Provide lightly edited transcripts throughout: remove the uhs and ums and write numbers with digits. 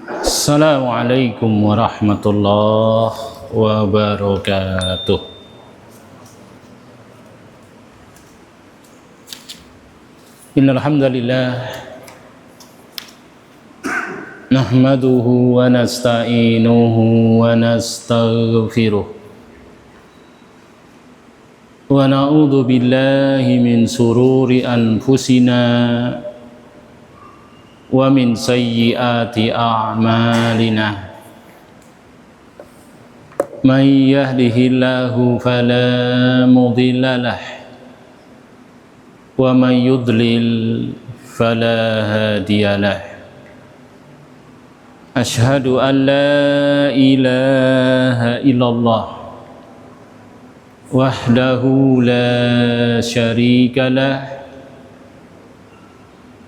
Assalamualaikum warahmatullahi wabarakatuh. Innal hamdalillah nahmaduhu wa nasta'inuhu wa nastaghfiruh wa na'udzu billahi min sururi anfusina wa min sayyiati a'malina. May yahdihillahu fala mudilla lahu wa may yudlil fala hadiya lahu. Ashhadu an la ilaha illallah wahdahu la syarika lahu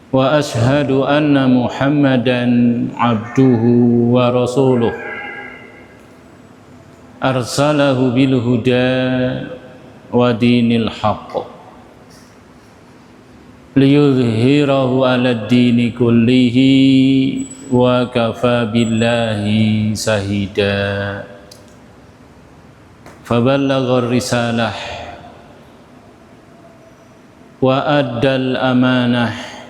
wa ashhadu anna Muhammadan abduhu wa rasuluh arsalahu bil huda wa dinil haqq liyudhhirahu 'alad dini kullihi wa kafa billahi shahida. Faballagha risalah wa addal amanah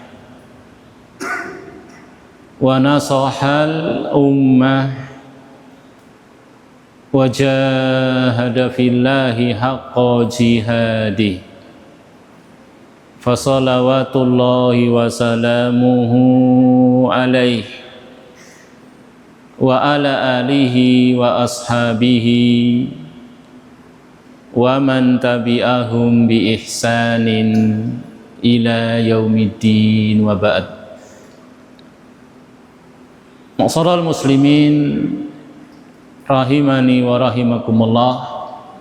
wa nasahal ummah wa jahada fillahi haqqa jihadih. Fa salawatullahi wa salamuhu alaihi wa ala alihi wa ashabihi wa man tabi'ahum bi ihsanin ila yaumiddin wa ba'd. Ma'asyiral muslimin rahimani wa rahimakumullah,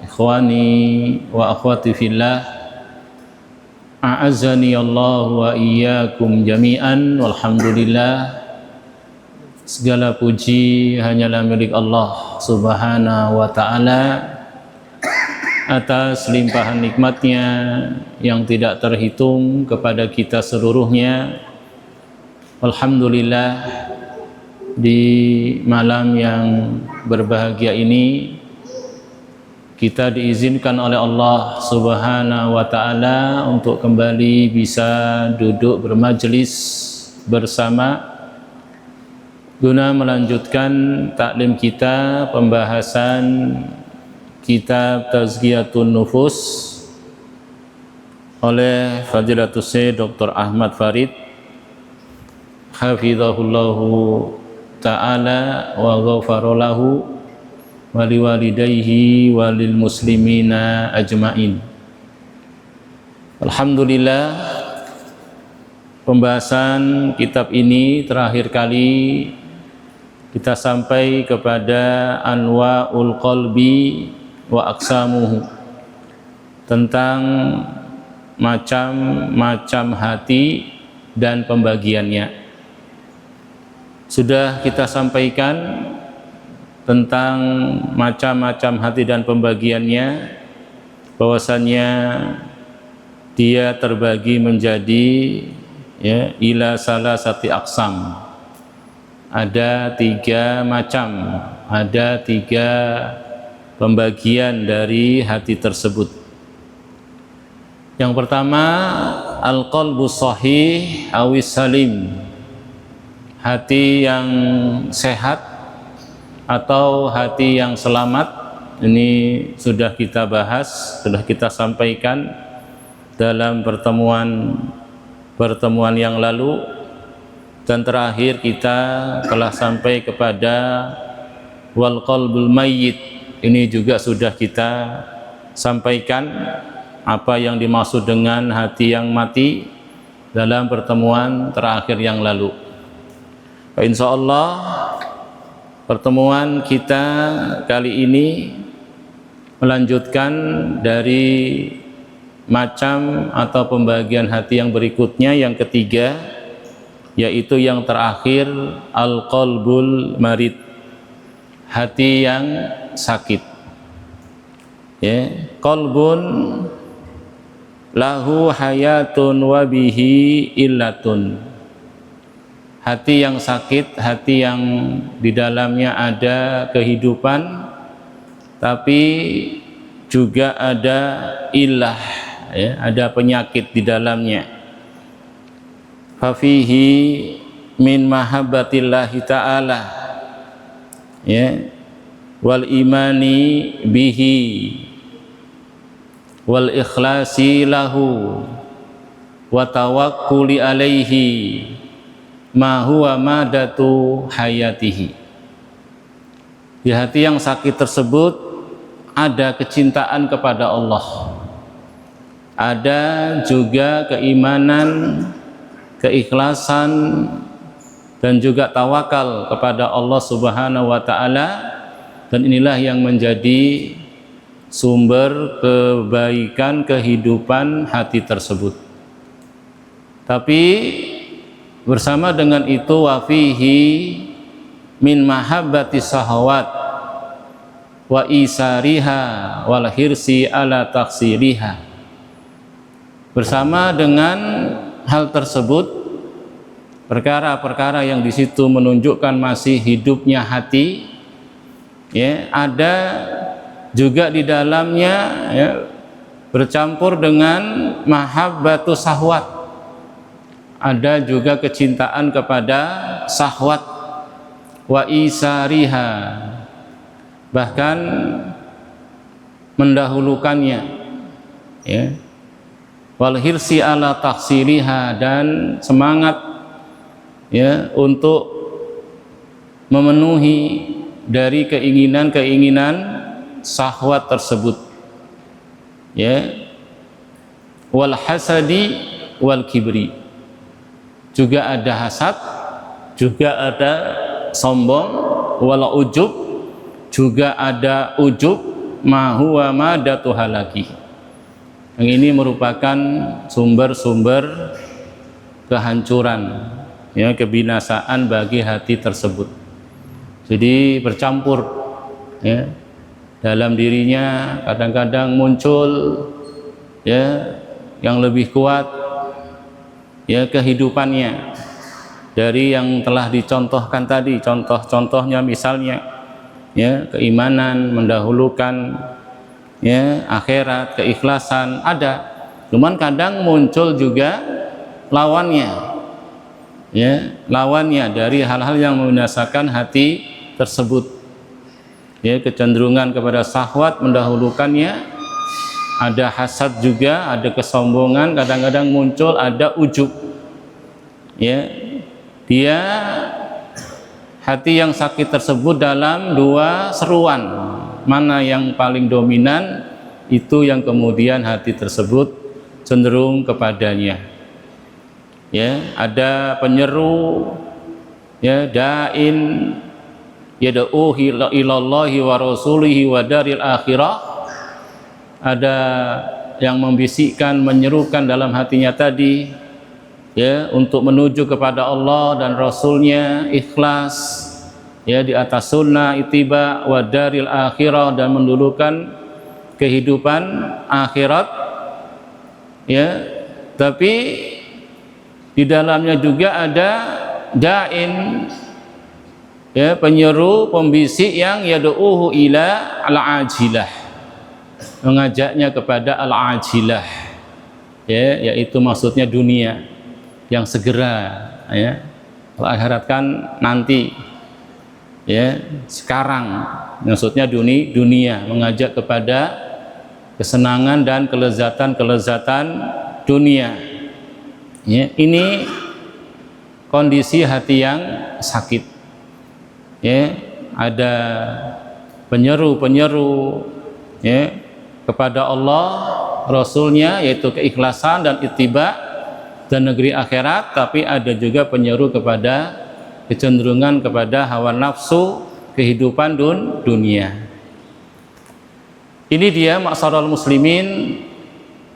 ikhwani wa akhwati fillah, a'azzani Allah wa iyyakum jami'an. Walhamdulillah, segala puji hanyalah milik Allah subhanahu wa ta'ala atas limpahan nikmatnya yang tidak terhitung kepada kita seluruhnya. Alhamdulillah, di malam yang berbahagia ini kita diizinkan oleh Allah subhanahu wa ta'ala untuk kembali bisa duduk bermajlis bersama guna melanjutkan taklim kita, pembahasan kitab Tazkiyatun Nufus oleh Fadilatul Syekh Dr. Ahmad Farid hafizahullahu ta'ala wa ghafarolahu wali walidayhi walil muslimina ajmain. Alhamdulillah, pembahasan kitab ini terakhir kali kita sampai kepada anwa'ul qalbi wa aqsamuhu, tentang macam-macam hati dan pembagiannya. Sudah kita sampaikan tentang macam-macam hati dan pembagiannya, bahwasannya dia terbagi menjadi ila salasati aqsam. Ada 3 macam, ada 3 pembagian dari hati tersebut. Yang pertama, al-qalbu sahih awis salim, hati yang sehat atau hati yang selamat. Ini sudah kita bahas, sudah kita sampaikan dalam pertemuan yang lalu, dan terakhir kita telah sampai kepada wal qalbul mayyit. Ini juga sudah kita sampaikan apa yang dimaksud dengan hati yang mati dalam pertemuan terakhir yang lalu. Insyaallah pertemuan kita kali ini melanjutkan dari macam atau pembagian hati yang berikutnya, yang ketiga, yaitu yang terakhir, al-qalbul marid, hati yang sakit. Qalbun lahu hayatun wa bihi illatun, hati yang sakit, hati yang di dalamnya ada kehidupan tapi juga ada ilah, ya, ada penyakit di dalamnya. Fafihi min mahabbatillahi ta'ala, ya, wal imani bihi wal ikhlasi lahu wa tawakkuli alaihi ma huwa madatu hayatihi. Di hati yang sakit tersebut ada kecintaan kepada Allah, ada juga keimanan, keikhlasan, dan juga tawakal kepada Allah Subhanahu wa ta'ala, dan inilah yang menjadi sumber kebaikan kehidupan hati tersebut. Tapi bersama dengan itu wafihi min mahabbati sahawat wa isariha wal hirsi ala taksiriha. Bersama dengan hal tersebut, perkara-perkara yang di situ menunjukkan masih hidupnya hati, ya, ada juga di dalamnya, ya, bercampur dengan mahabbatu sahwat, ada juga kecintaan kepada sahwat, wa isariha, bahkan mendahulukannya, ya, wal hirsi ala taksiriha, dan semangat, ya, untuk memenuhi dari keinginan-keinginan syahwat tersebut, ya, wal hasadi wal kibri, juga ada hasad, juga ada sombong, wal ujub, juga ada ujub, ma huwa madatu halaki. Yang ini merupakan sumber-sumber kehancuran, ya, kebinasaan bagi hati tersebut. Jadi bercampur, ya, dalam dirinya kadang-kadang muncul, ya, yang lebih kuat, ya, kehidupannya dari yang telah dicontohkan tadi. Contoh-contohnya misalnya, ya, keimanan mendahulukan, ya, akhirat, keikhlasan ada. Cuman kadang muncul juga lawannya, ya, lawannya dari hal-hal yang membinasakan hati tersebut, ya, kecenderungan kepada syahwat mendahulukannya, ada hasad juga, ada kesombongan, kadang-kadang muncul ada ujub, ya. Dia hati yang sakit tersebut dalam dua seruan, mana yang paling dominan, itu yang kemudian hati tersebut cenderung kepadanya, ya. Ada penyeru, ya, da'in yad'u ilallahi wa rasulihi wa daril akhirah, ada yang membisikkan, menyerukan dalam hatinya tadi, ya, untuk menuju kepada Allah dan Rasulnya, ikhlas, ya, di atas sunnah, ittiba wa daril akhirah, dan mendulukan kehidupan akhirat, ya. Tapi di dalamnya juga ada da'in, ya, penyeru, pembisik yang yad'uhu ila al-ajilah, mengajaknya kepada al-ajilah, ya, yaitu maksudnya dunia yang segera, ya. Kalau akhirat kan nanti, ya, sekarang maksudnya dunia, mengajak kepada kesenangan dan kelezatan-kelezatan dunia, ya. Ini kondisi hati yang sakit, ya. Ada penyeru-penyeru, ya, kepada Allah, Rasulnya, yaitu keikhlasan dan ittiba dan negeri akhirat. Tapi ada juga penyeru kepada kecenderungan kepada hawa nafsu, kehidupan dunia. Ini dia ma'syaral muslimin,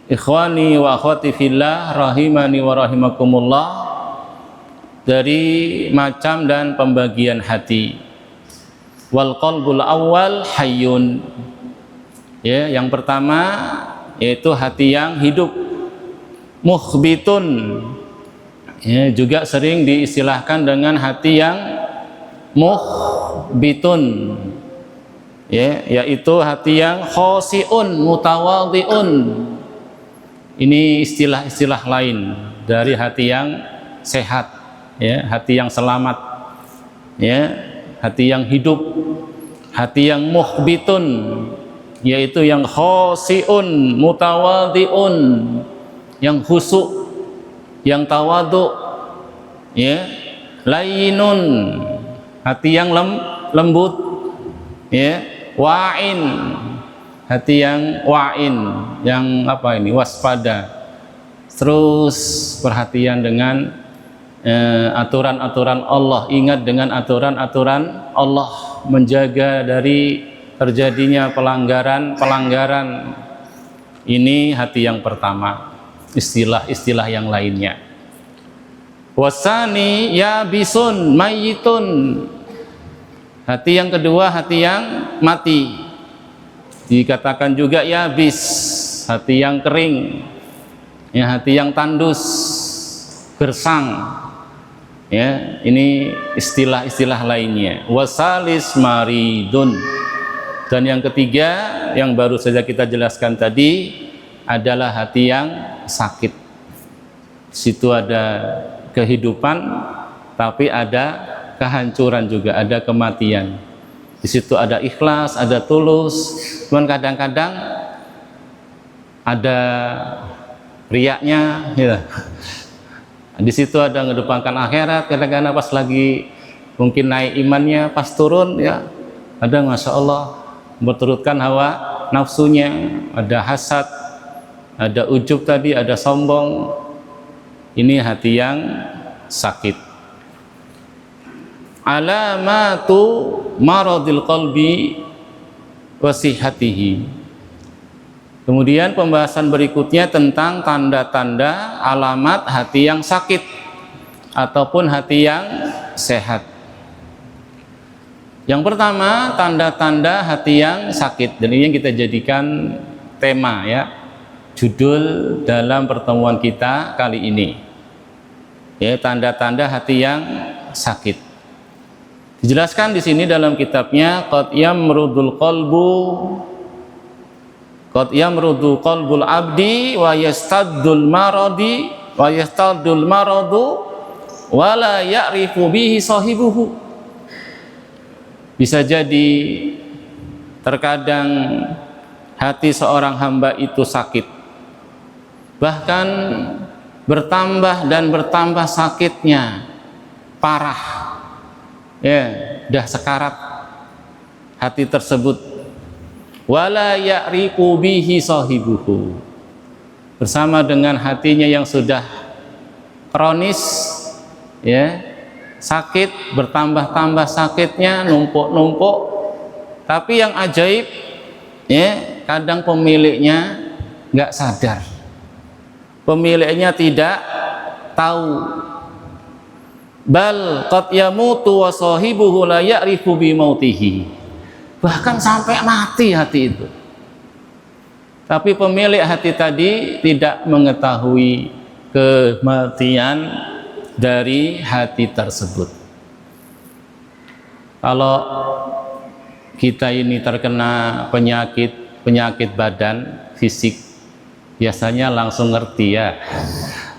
ikhwani wa akhwati fillah, rahimani wa rahimakumullah, dari macam dan pembagian hati. Wal qalbul awwal hayyun, ya, yang pertama yaitu hati yang hidup, mukhbitun, Ya, juga sering diistilahkan dengan hati yang muhbitun, ya, yaitu hati yang khosiun, mutawadhiun. Ini istilah-istilah lain dari hati yang sehat, ya, hati yang selamat, ya, hati yang hidup, hati yang muhbitun, yaitu yang khosiun, mutawadhiun, yang khusyuk, yang tawadhu, ya, lainun, hati yang lembut, ya, wa'in, hati yang wa'in, yang apa ini, waspada, terus perhatian dengan aturan-aturan Allah, ingat dengan aturan-aturan Allah, menjaga dari terjadinya pelanggaran. Ini hati yang pertama. Istilah-istilah yang lainnya. Wasani yabisun mayyitun. Hati yang kedua, hati yang mati. Dikatakan juga yabis, hati yang kering, ya, hati yang tandus, gersang. Ya, ini istilah-istilah lainnya. Wasalis maridun. Dan yang ketiga yang baru saja kita jelaskan tadi adalah hati yang sakit. Di situ ada kehidupan, tapi ada kehancuran juga, ada kematian. Di situ ada ikhlas, ada tulus, cuman kadang-kadang ada riaknya, ya. Di situ ada mengedepankan akhirat, kadang-kadang pas lagi mungkin naik imannya, pas turun, ya, ada masya Allah berturutkan hawa nafsunya, ada hasad, ada ujub tadi, ada sombong. Ini hati yang sakit. Alamatu maradil qalbi wasihatihi. Kemudian pembahasan berikutnya tentang tanda-tanda alamat hati yang sakit ataupun hati yang sehat. Yang pertama, tanda-tanda hati yang sakit, dan ini yang kita jadikan tema, ya, judul dalam pertemuan kita kali ini, ya, tanda-tanda hati yang sakit. Dijelaskan di sini dalam kitabnya qad yamrudul qalbul abdi wa yastaddul maradu wa la ya'rifu bihi sahibuhu. Bisa jadi terkadang hati seorang hamba itu sakit, bahkan bertambah dan bertambah sakitnya, parah, ya, dah sekarat hati tersebut. Wala ya'rifu bihi sahibuhu, bersama dengan hatinya yang sudah kronis, ya, sakit, bertambah-tambah sakitnya, numpuk-numpuk. Tapi yang ajaib, ya, kadang pemiliknya nggak sadar, pemiliknya tidak tahu. Bal qad yamutu wa sahibuhu la ya'rifu bi mautihi. Bahkan sampai mati hati itu, tapi pemilik hati tadi tidak mengetahui kematian dari hati tersebut. Kalau kita ini terkena penyakit badan fisik, biasanya langsung ngerti, ya,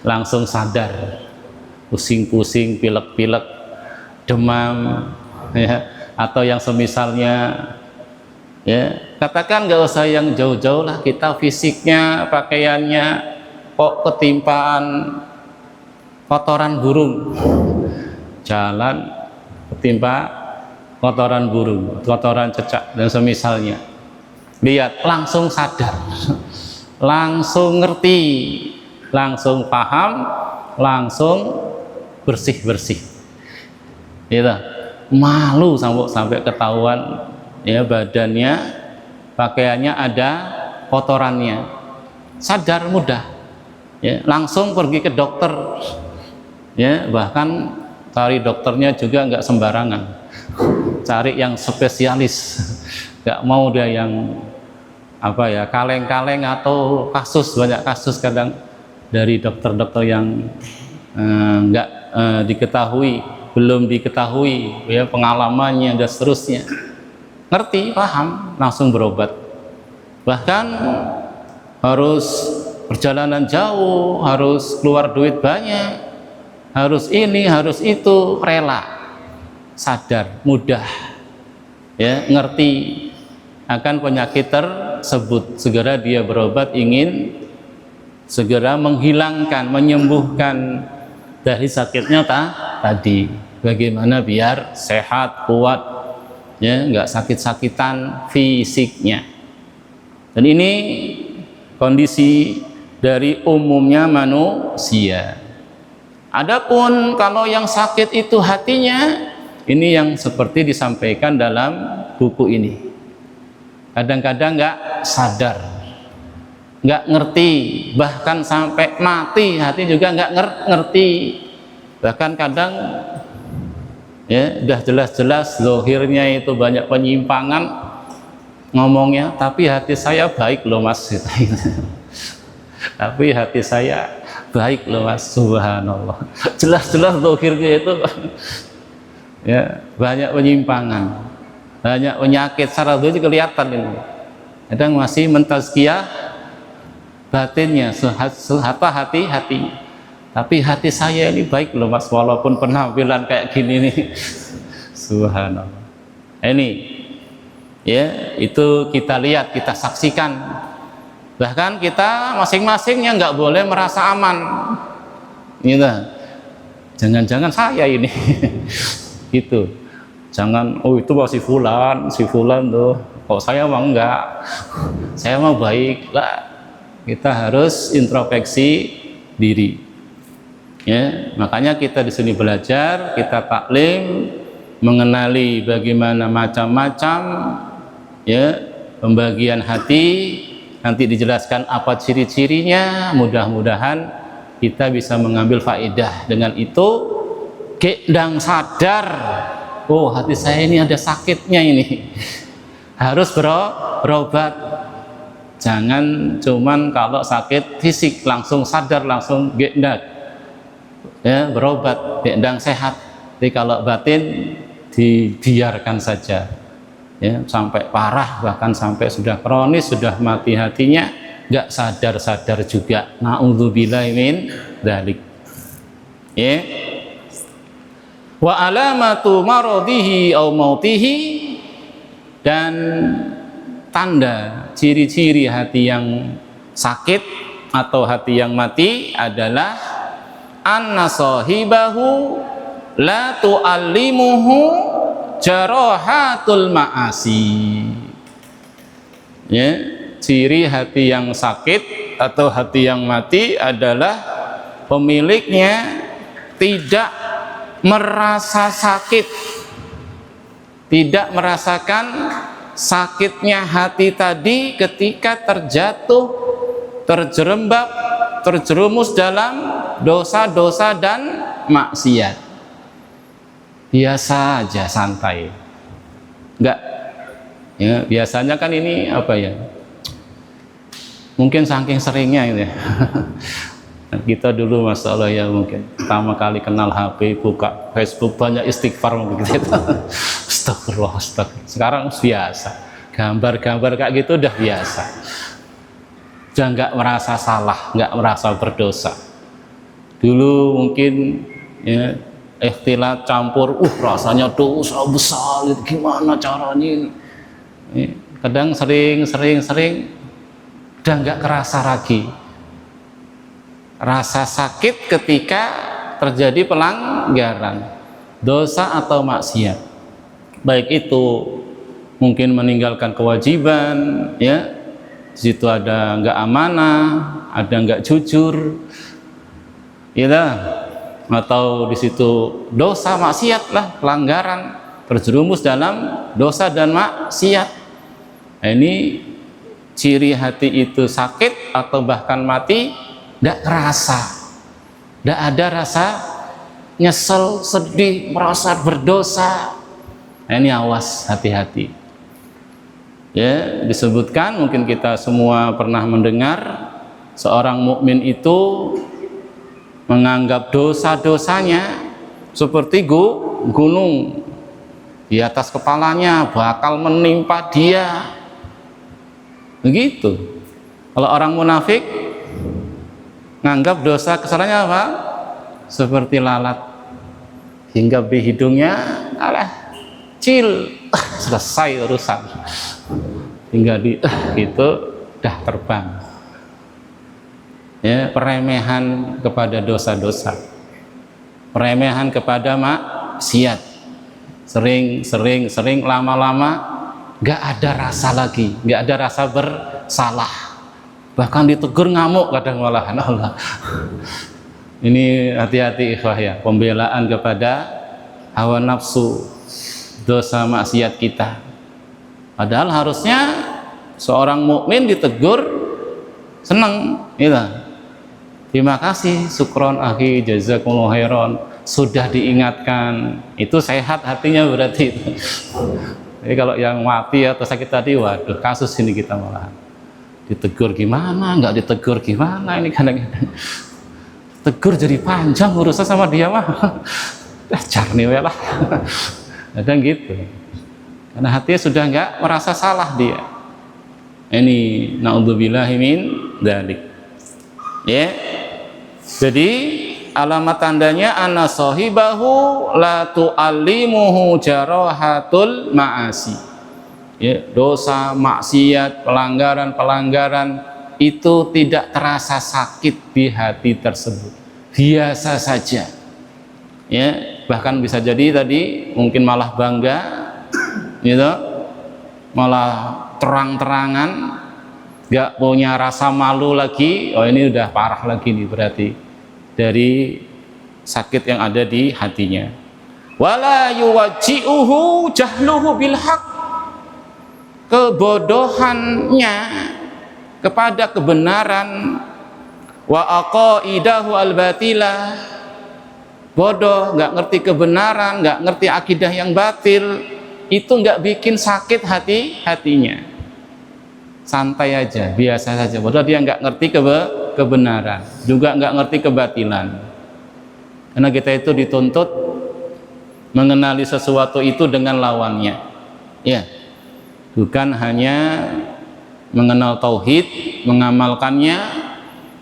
langsung sadar, pusing-pusing, pilek-pilek, demam, ya, atau yang semisalnya, ya, katakan nggak usah yang jauh-jauh lah, kita fisiknya, pakaiannya kok ketimpaan kotoran burung, jalan ketimpa kotoran burung, kotoran cecak dan semisalnya, lihat langsung sadar, langsung ngerti, langsung paham, langsung bersih-bersih, gitu. Malu sampai ketahuan, ya, badannya, pakaiannya ada kotorannya, sadar mudah, ya, langsung pergi ke dokter, ya, bahkan cari dokternya juga nggak sembarangan, cari yang spesialis, nggak mau dia yang apa, ya, kaleng-kaleng atau banyak kasus kadang dari dokter-dokter yang nggak diketahui, belum diketahui ya pengalamannya dan seterusnya, ngerti, paham, langsung berobat. Bahkan harus perjalanan jauh, harus keluar duit banyak, harus ini, harus itu, rela, sadar, mudah ya, ngerti akan penyakit tersebut, segera dia berobat, ingin segera menghilangkan, menyembuhkan dari sakitnya tadi. Bagaimana biar sehat, kuat ya, nggak sakit-sakitan fisiknya. Dan ini kondisi dari umumnya manusia. Adapun kalau yang sakit itu hatinya, ini yang seperti disampaikan dalam buku ini. Kadang-kadang nggak sadar, nggak ngerti, bahkan sampai mati hati juga nggak ngerti. Bahkan kadang ya udah jelas-jelas zahirnya itu banyak penyimpangan ngomongnya, tapi hati saya baik loh mas. Tapi hati saya baik loh mas, subhanallah. Jelas-jelas zahirnya itu ya banyak penyimpangan, banyak penyakit secara zahir kelihatan ini. Kadang masih mentazkiyah batinnya, hati-hatinya. Tapi hati saya ini baik loh mas, walaupun penampilan kayak gini nih. Subhanallah. Ini ya, itu kita lihat, kita saksikan. Bahkan kita masing-masingnya nggak boleh merasa aman. Gitu. Jangan-jangan saya ini. Gitu. Jangan, oh itu si fulan tuh. Kok saya mah enggak. Saya mah baik. Lah, kita harus introspeksi diri. Ya, makanya kita di sini belajar, kita taklim, mengenali bagaimana macam-macam ya pembagian hati. Nanti dijelaskan apa ciri-cirinya. Mudah-mudahan kita bisa mengambil faedah dengan itu. Gedang sadar, oh hati saya ini ada sakitnya ini, harus berobat. Jangan cuman kalau sakit fisik langsung sadar, langsung gedang ya, berobat, gedang sehat. Tapi kalau batin dibiarkan saja ya, sampai parah, bahkan sampai sudah kronis, sudah mati hatinya, nggak sadar juga. Na'udzubillahi min dzalik. Ya. Wa alamatu maradihi au mautihi, dan tanda ciri-ciri hati yang sakit atau hati yang mati adalah anna sahibahu la tu'allimuhu jarahatul ma'asi. Ya, ciri hati yang sakit atau hati yang mati adalah pemiliknya tidak merasa sakit, tidak merasakan sakitnya hati tadi ketika terjatuh, terjerembab, terjerumus dalam dosa-dosa dan maksiat. Biasa aja, santai, enggak ya. Biasanya kan ini apa ya, mungkin saking seringnya ini ya. Kita dulu Masya Allah ya, mungkin pertama kali kenal HP, buka Facebook, banyak istighfar begitu. Astagfirullah, astagfirullah. Sekarang biasa, gambar-gambar kayak gitu udah biasa, udah nggak merasa salah, nggak merasa berdosa. Dulu mungkin ya ikhtilat campur, rasanya dosa besar, gimana caranya? Kadang sering udah nggak kerasa lagi rasa sakit ketika terjadi pelanggaran, dosa atau maksiat. Baik itu mungkin meninggalkan kewajiban, ya, di situ ada nggak amanah, ada nggak jujur, ya, atau di situ dosa maksiat lah, pelanggaran, terjerumus dalam dosa dan maksiat. Nah, ini ciri hati itu sakit atau bahkan mati. Tidak kerasa, tidak ada rasa nyesel, sedih, merasa berdosa. Nah, ini awas, hati-hati. Ya, disebutkan, mungkin kita semua pernah mendengar, seorang mukmin itu menganggap dosa-dosanya seperti gunung di atas kepalanya bakal menimpa dia. Begitu. Kalau orang munafik nganggap dosa kesalahannya apa? Seperti lalat hingga di hidungnya, alah, cil, selesai urusan. Hingga di gitu dah terbang. Ya, peremehan kepada dosa-dosa, peremehan kepada maksiat, sering lama-lama nggak ada rasa lagi, nggak ada rasa bersalah, bahkan ditegur ngamuk kadang malahan. Allah, ini hati-hati ikhwah ya, pembelaan kepada hawa nafsu, dosa maksiat kita. Padahal harusnya seorang mukmin ditegur senang, gitu. Terima kasih, syukron akhi, jazakumullah khairan, sudah diingatkan. Itu sehat hatinya berarti. Jadi kalau yang mati atau sakit tadi, waduh, kasus ini kita malah ditegur gimana, nggak ditegur gimana, ini kadang-kadang tegur jadi panjang urusan sama dia mah. Jarni lah. Kadang gitu. Karena hatinya sudah nggak merasa salah dia. Ini naudzubillahi min dzalik. Ya. Jadi alamat tandanya anna sahibahu la tu'allimuhu jarahatul ma'asi. Ya, dosa, maksiat, pelanggaran itu tidak terasa sakit di hati tersebut. Biasa saja. Ya, bahkan bisa jadi tadi mungkin malah bangga, gitu. Malah terang-terangan, gak punya rasa malu lagi. Oh, ini udah parah lagi nih berarti dari sakit yang ada di hatinya. Wala yuwajji'uhu jahluhu bil haq, kebodohannya kepada kebenaran, wa aqaidahu al batilah, bodoh, nggak ngerti kebenaran, nggak ngerti akidah yang batil, itu nggak bikin sakit hatinya. Santai aja, biasa saja. Padahal dia nggak ngerti kebenaran, juga nggak ngerti kebatilan. Karena kita itu dituntut mengenali sesuatu itu dengan lawannya. Ya, bukan hanya mengenal tauhid, mengamalkannya,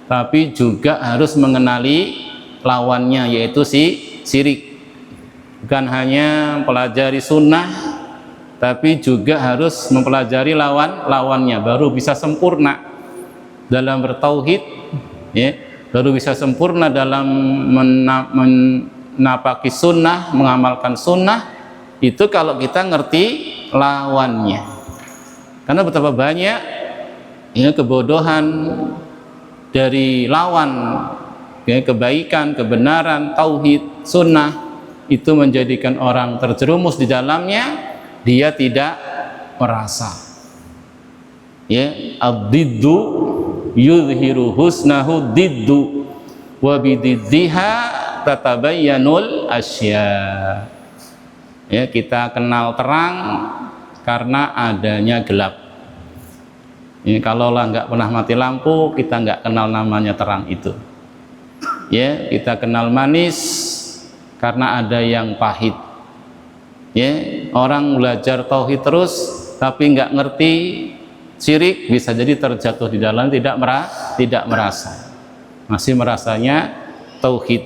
tapi juga harus mengenali lawannya, yaitu syirik. Bukan hanya pelajari sunnah, tapi juga harus mempelajari lawannya, baru bisa sempurna dalam bertauhid, ya, baru bisa sempurna dalam menapaki sunnah, mengamalkan sunnah. Itu kalau kita ngerti lawannya. Karena betapa banyak ya kebodohan dari lawan, ya, kebaikan, kebenaran, tauhid, sunnah, itu menjadikan orang terjerumus di dalamnya. Dia tidak merasa. Ya, ad-diddu yuzhiru husnahu diddu wa bididdiha tatabayyanul asya. Ya, kita kenal terang karena adanya gelap. Ini kalaulah nggak pernah mati lampu, kita nggak kenal namanya terang itu. Ya, kita kenal manis karena ada yang pahit. Ya, orang belajar tauhid terus tapi nggak ngerti syirik, bisa jadi terjatuh di dalam tidak merasa, masih merasanya tauhid.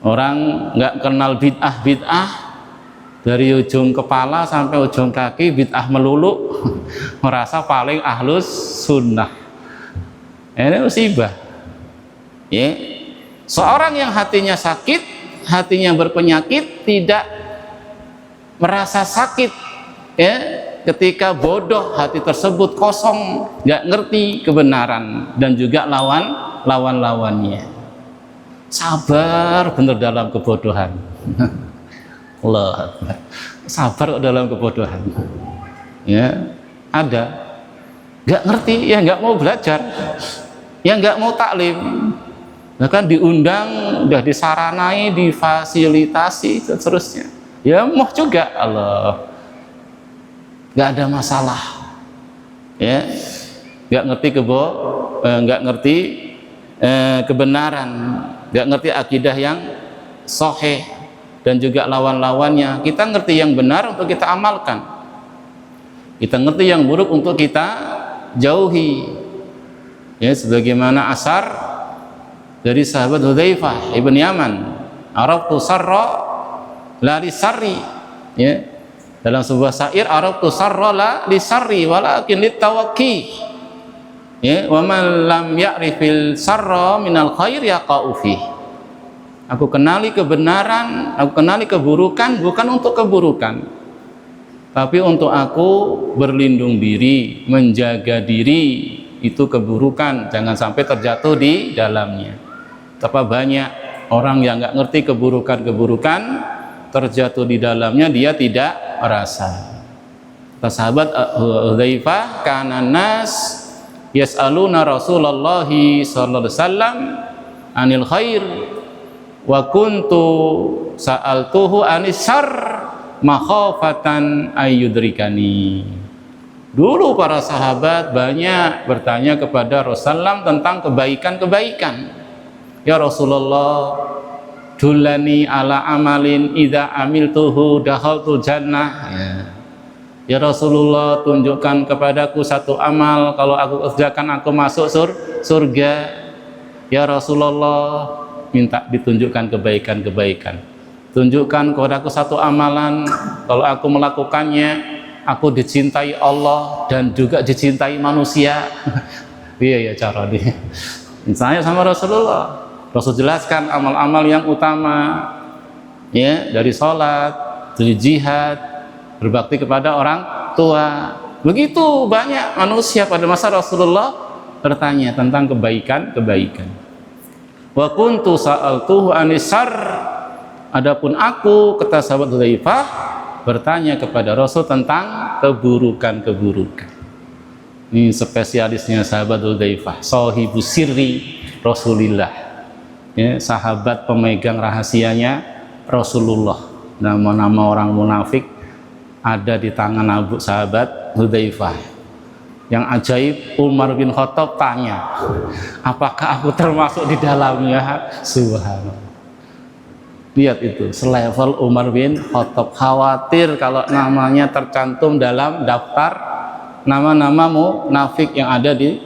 Orang nggak kenal bid'ah dari ujung kepala sampai ujung kaki bid'ah melulu, merasa paling ahlus sunnah. Ini musibah. Ya, seorang yang hatinya sakit, hatinya berpenyakit, tidak merasa sakit, ya, ketika bodoh, hati tersebut kosong, nggak ngerti kebenaran dan juga lawan-lawannya. Sabar bener dalam kebodohan. Allah, sabar dalam kebodohan. Ya, ada nggak ngerti, ya nggak mau belajar, ya nggak mau taklim, bahkan diundang, udah disaranai, difasilitasi, dan seterusnya. Ya mau juga, Allah, nggak ada masalah. Ya, nggak ngerti nggak ngerti kebenaran, nggak ngerti akidah yang sahih dan juga lawan-lawannya. Kita ngerti yang benar untuk kita amalkan, kita ngerti yang buruk untuk kita jauhi. Ya, sebagaimana asar dari sahabat Hudzaifah ibn Yaman, araftu sarra la lisarri. Ya, dalam sebuah syair, araftu sarra la lisarri walakin litawaqi. Ya, wa man lam ya'rifil sarra minal khair yaqa'u fi. Aku kenali kebenaran, aku kenali keburukan bukan untuk keburukan, tapi untuk aku berlindung diri, menjaga diri. Itu keburukan, jangan sampai terjatuh di dalamnya. Betapa banyak orang yang nggak ngerti keburukan-keburukan, terjatuh di dalamnya, dia tidak merasa. Kata sahabat Hudzaifah, kana nas yas'aluna Rasulullah sallallahu alaihi wasallam anil khair wa kuntu sa'altuhu anis syarr makhafatan ayyudrikani. Dulu para sahabat banyak bertanya kepada Rasulullah tentang kebaikan-kebaikan. Ya Rasulullah, dullani ala amalin idza amiltuhu dakhaltul jannah. Ya Rasulullah, tunjukkan kepadaku satu amal, kalau aku kerjakan aku masuk surga. Ya Rasulullah, minta ditunjukkan kebaikan-kebaikan. Tunjukkan kepadaku satu amalan, kalau aku melakukannya aku dicintai Allah dan juga dicintai manusia. Iya ya cara dia. Misalnya sama Rasulullah, Rasul jelaskan amal-amal yang utama, ya, dari sholat, dari jihad, berbakti kepada orang tua. Begitu banyak manusia pada masa Rasulullah bertanya tentang kebaikan-kebaikan. Wa kuntu sa'altuhu anis syarr. Adapun aku, kata sahabat Hudzaifah, bertanya kepada Rasul tentang keburukan-keburukan. Ini spesialisnya sahabat Hudzaifah, sahibu sirri Rasulillah, ya, sahabat pemegang rahasianya Rasulullah. Nama-nama orang munafik ada di tangan abu sahabat Hudzaifah. Yang ajaib, Umar bin Khattab tanya, apakah aku termasuk di dalamnya? Subhanallah. Lihat itu, selevel Umar bin Khattab, khawatir kalau namanya tercantum dalam daftar nama-nama munafik yang ada di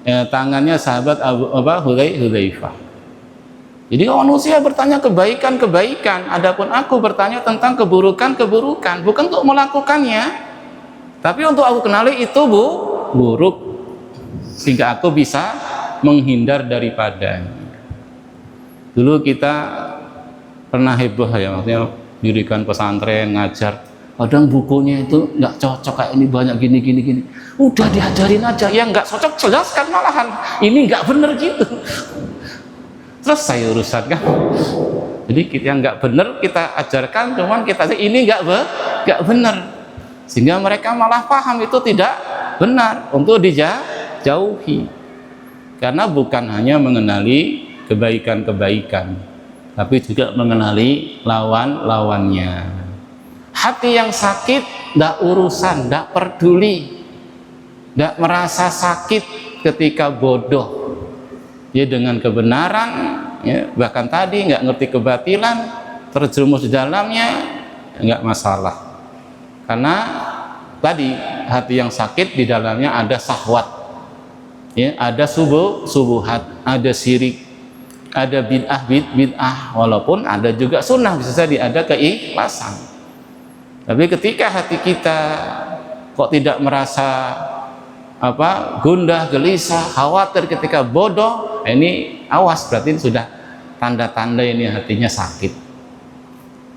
tangannya sahabat Hudzaifah. Jadi manusia bertanya kebaikan-kebaikan, adapun aku bertanya tentang keburukan-keburukan, bukan untuk melakukannya, tapi untuk aku kenali itu buruk, sehingga aku bisa menghindar daripadanya. Dulu kita pernah heboh ya, maksudnya dirikan pesantren, ngajar, kadang bukunya itu nggak cocok, kayak ini banyak gini, udah diajarin aja, yang nggak cocok jelaskan malahan, ini nggak bener gitu, selesai urusan kan. Jadi yang nggak bener kita ajarkan, cuman kita ini nggak bener, sehingga mereka malah paham itu tidak benar, untuk dijauhi, karena bukan hanya mengenali kebaikan-kebaikan, tapi juga mengenali lawan-lawannya. Hati yang sakit tidak urusan, tidak peduli, tidak merasa sakit ketika bodoh, ya, dengan kebenaran, ya, bahkan tadi nggak ngerti kebatilan, terjerumus di dalamnya, nggak masalah. Karena tadi hati yang sakit di dalamnya ada syahwat, ya, ada subuhat, ada syirik, ada bid'ah, walaupun ada juga sunnah, bisa jadi ada keikhlasan. Tapi ketika hati kita kok tidak merasa gundah, gelisah, khawatir ketika bodoh, ini awas, berarti sudah tanda-tanda ini hatinya sakit,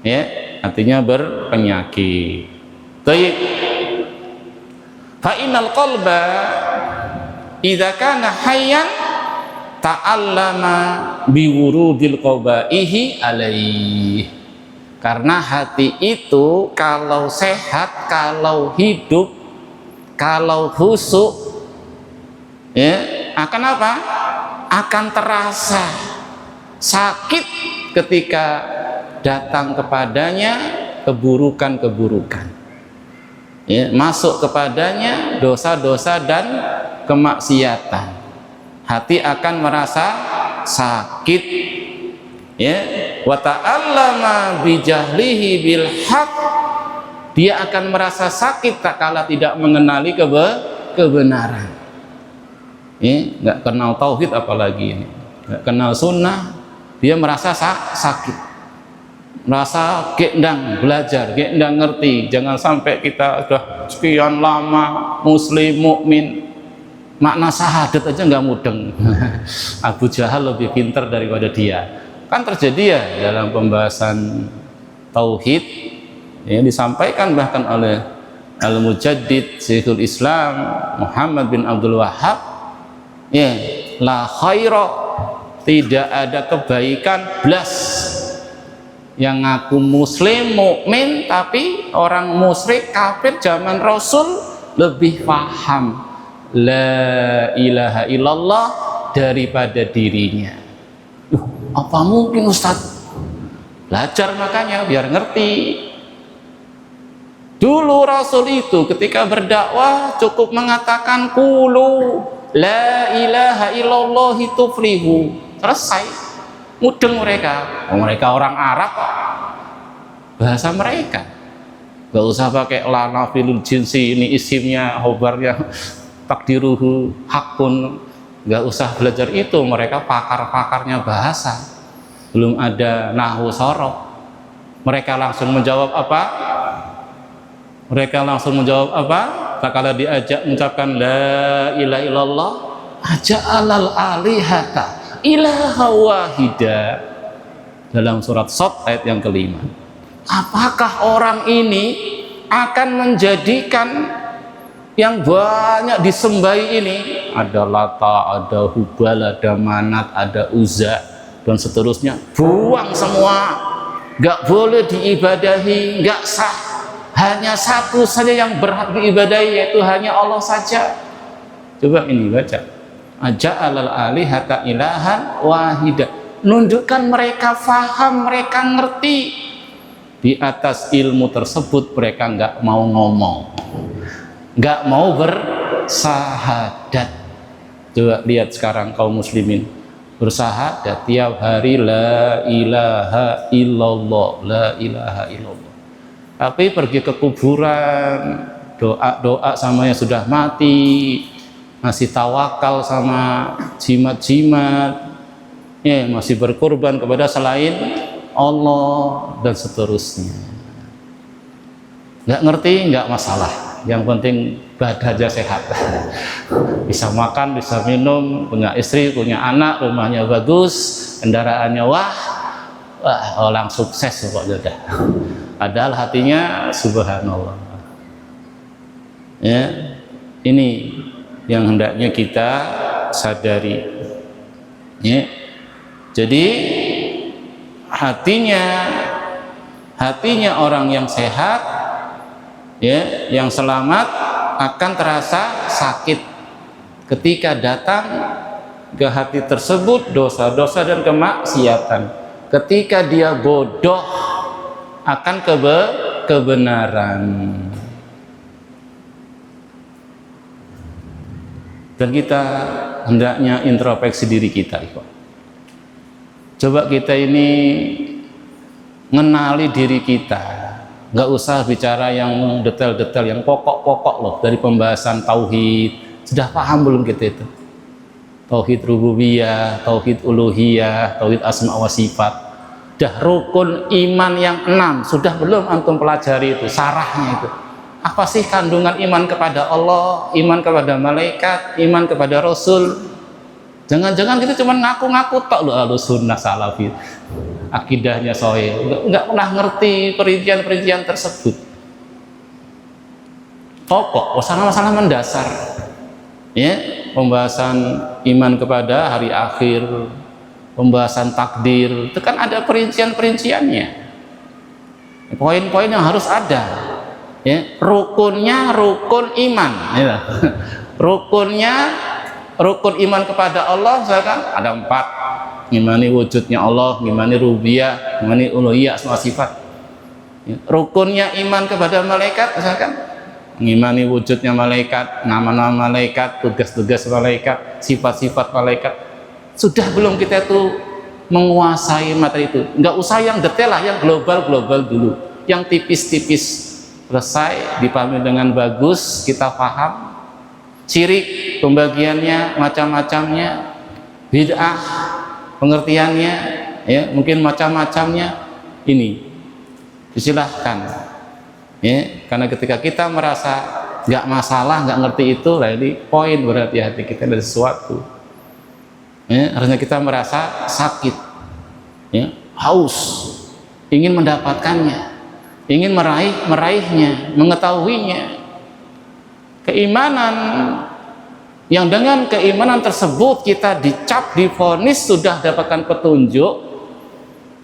ya, hatinya berpenyakit. Tayyib. Fa innal qalba idza kana hayyan ta'allama biwurudil qabaihi alaih. Karena hati itu kalau sehat, kalau hidup, kalau khusyuk, ya, akan apa? Akan terasa sakit ketika datang kepadanya keburukan-keburukan, ya, masuk kepadanya dosa-dosa dan kemaksiatan. Hati akan merasa sakit, ya, wa ta'allama bijahlihi bil haq, dia akan merasa sakit tak kala tidak mengenali kebenaran. Nggak kenal tauhid apalagi ini, nggak kenal sunnah, dia merasa sakit, merasa gendang belajar, gendang ngerti. Jangan sampai kita udah sekian lama muslim mukmin, makna syahadat aja nggak mudeng. Abu Jahal lebih pintar daripada dia. Kan terjadi ya dalam pembahasan tauhid yang disampaikan bahkan oleh Al-Mujaddid Syekhul Islam Muhammad bin Abdul Wahhab, ya, la khaira, tidak ada kebaikan blas yang ngaku muslim mukmin tapi orang musyrik kafir zaman Rasul lebih paham la ilaha illallah daripada dirinya. Apa mungkin Ustaz? Belajar makanya biar ngerti. Dulu Rasul itu ketika berdakwah cukup mengatakan qulu la ilaha illallah tuflihu, selesai. Mudeng mereka. Mereka orang Arab, bahasa mereka. Gak usah pakai lana filul jinsi, ini isimnya khobarnya takdiruhu hakun. Gak usah belajar itu, mereka pakar-pakarnya bahasa. Belum ada nahwu sorof. Mereka langsung menjawab apa? Tak kala diajak mengucapkan la ilaha illallah, aja'alal alihata ilaha wahida, dalam surat Shad ayat yang kelima. Apakah orang ini akan menjadikan yang banyak disembahi ini, ada Lata, ada Hubal, ada Manat, ada Uzza dan seterusnya, buang semua, gak boleh diibadahi, gak sah. Hanya satu saja yang berhak diibadahi, yaitu hanya Allah saja. Coba ini baca, aja'alal alihata ilahan wahida, nunjukkan mereka faham, mereka ngerti. Di atas ilmu tersebut mereka nggak mau ngomong, nggak mau bersahadat. Coba lihat sekarang kaum muslimin bersahadat tiap hari la ilaha illallah, la ilaha illallah. Tapi pergi ke kuburan, doa-doa sama yang sudah mati, masih tawakal sama jimat-jimat, ya, masih berkorban kepada selain Allah dan seterusnya. Nggak ngerti, nggak masalah, yang penting badan aja sehat. Bisa makan, bisa minum, punya istri, punya anak, rumahnya bagus, kendaraannya wah, orang sukses pokoknya dah. Padahal hatinya subhanallah. Ya, ini yang hendaknya kita sadari. Ya. Jadi hatinya orang yang sehat, ya, yang selamat akan terasa sakit ketika datang ke hati tersebut dosa-dosa dan kemaksiatan. Ketika dia bodoh akan kebenaran. Dan kita hendaknya introspeksi diri kita, coba kita ini mengenali diri kita. Nggak usah bicara yang detail-detail, yang pokok-pokok loh dari pembahasan tauhid. Sudah paham belum kita itu? Tauhid rububiyah, tauhid uluhiyah, tauhid asma wa sifat. Dah rukun iman yang 6 sudah belum antum pelajari itu sarahnya itu? Apa sih kandungan iman kepada Allah, iman kepada malaikat, iman kepada Rasul? Jangan-jangan kita cuma ngaku-ngaku tok loh Ahlussunnah Salafi, akidahnya sahih, nggak pernah ngerti perincian-perincian tersebut. Pokok masalah-masalah mendasar, ya, pembahasan iman kepada hari akhir, pembahasan takdir, itu kan ada perincian-perinciannya, poin-poin yang harus ada, ya. Rukunnya rukun iman, ya. Rukun iman kepada Allah misalkan ada 4, ngimani wujudnya Allah, ngimani rububiyah, ngimani uluhiyah, semua sifat. Ya. Rukunnya iman kepada malaikat misalkan ngimani wujudnya malaikat, nama-nama malaikat, tugas-tugas malaikat, sifat-sifat malaikat. Sudah belum kita tuh menguasai materi itu. Nggak usah yang detail lah, yang global dulu, yang tipis-tipis selesai dipahami dengan bagus, kita paham ciri pembagiannya, macam-macamnya, bid'ah pengertiannya, ya mungkin macam-macamnya, ini disilahkan, ya. Karena ketika kita merasa nggak masalah, nggak ngerti itu, lah ini poin berarti hati kita ada sesuatu, ya. Harusnya kita merasa sakit, ya, haus, ingin mendapatkannya, ingin meraihnya, mengetahuinya. Keimanan yang dengan keimanan tersebut kita dicap, divonis sudah dapatkan petunjuk,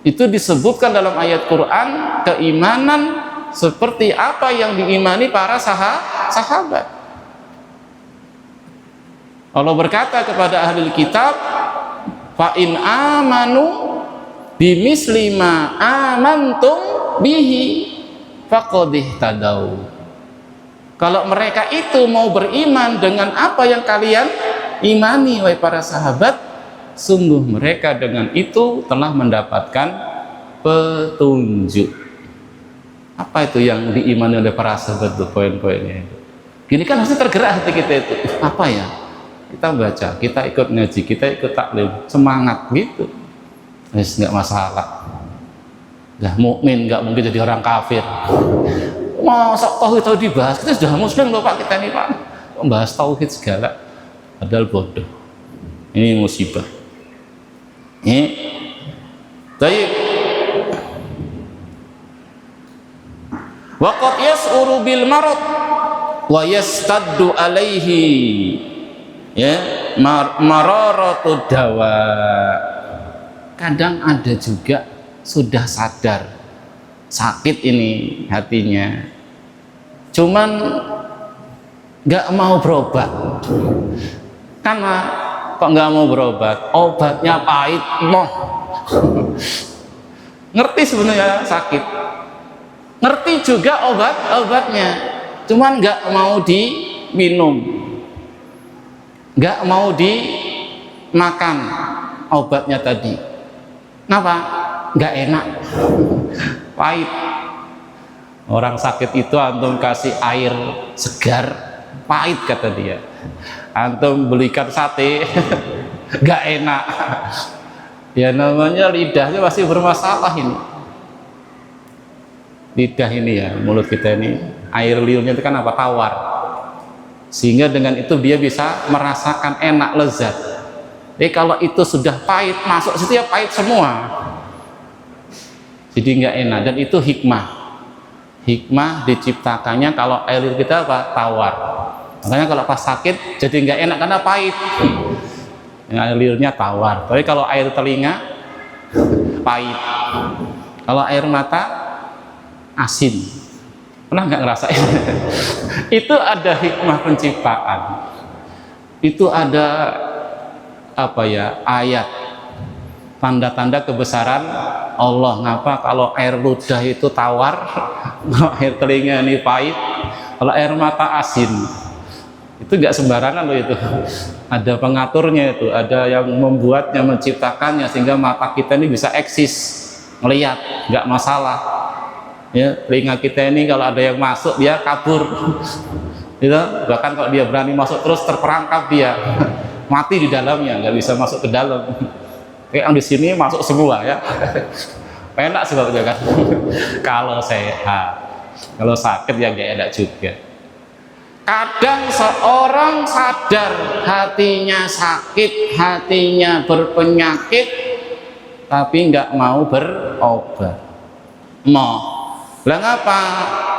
itu disebutkan dalam ayat Quran, keimanan seperti apa yang diimani para sahabat. Allah berkata kepada ahli kitab, fa in amanu bimisli ma amantum bihi faqad ihtadaw. Kalau mereka itu mau beriman dengan apa yang kalian imani, wahai para sahabat, sungguh mereka dengan itu telah mendapatkan petunjuk. Apa itu yang diimani oleh para sahabat itu, poin-poinnya itu? Gini kan harusnya tergerak hati kita itu. Apa ya? Kita baca, kita ikut ngaji, kita ikut taklim, semangat gitu. Nggak masalah. Lah mukmin nggak mungkin jadi orang kafir. Masa tauhid dibahas, kita sudah muslim loh Pak, kita nih Pak, membahas tauhid segala, padahal bodoh. Ini musibah. Ini baik. Waqad yas'uru bil marad wa yastaddu alaihi, ya, mararatu dawa. Kadang ada juga sudah sadar sakit ini hatinya, cuman nggak mau berobat. Karena kok nggak mau berobat, obatnya pahit, ngerti sebenarnya sakit, ngerti juga obatnya, cuman nggak mau diminum, nggak mau dimakan obatnya tadi. Kenapa? Nggak enak, pahit. Orang sakit itu antum kasih air segar, pahit kata dia. Antum belikan sate, nggak enak. Ya namanya lidahnya masih bermasalah ini. Lidah ini ya, mulut kita ini, air liurnya itu kan apa? Tawar. Sehingga dengan itu dia bisa merasakan enak, lezat. Jadi kalau itu sudah pahit, masuk situ ya pahit semua. Jadi nggak enak, dan itu hikmah diciptakannya kalau air liur kita apa? Tawar. Makanya kalau pas sakit jadi nggak enak karena pahit, air liurnya tawar. Tapi kalau air telinga pahit, kalau air mata asin. Pernah nggak ngerasain? Itu ada hikmah penciptaan, itu ada apa ya, ayat tanda-tanda kebesaran Allah. Ngapa kalau air ludah itu tawar, kalau air telinga ini pahit, kalau air mata asin. Itu nggak sembarangan loh, itu ada pengaturnya, itu ada yang membuatnya, menciptakannya, sehingga mata kita ini bisa eksis melihat, nggak masalah ya. Telinga kita ini kalau ada yang masuk dia kabur gitu. Bahkan kalau dia berani masuk terus terperangkap dia mati di dalamnya, nggak bisa masuk ke dalam. Kayak yang di sini masuk semua ya. Enak sebabnya kan. Kalau sehat, kalau sakit ya nggak enak juga. Kadang seorang sadar hatinya sakit, hatinya berpenyakit, tapi nggak mau berobat. Lah ngapa?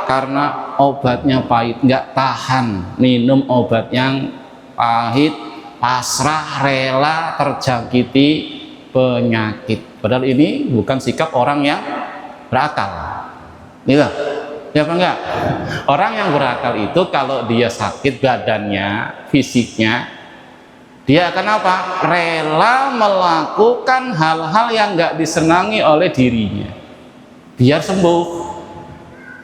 Karena obatnya pahit, nggak tahan minum obat yang pahit, pasrah, rela terjangkiti penyakit. Padahal ini bukan sikap orang yang berakal. Gitu. Ya apa enggak? Orang yang berakal itu kalau dia sakit badannya, fisiknya, dia akan apa? Rela melakukan hal-hal yang enggak disenangi oleh dirinya biar sembuh.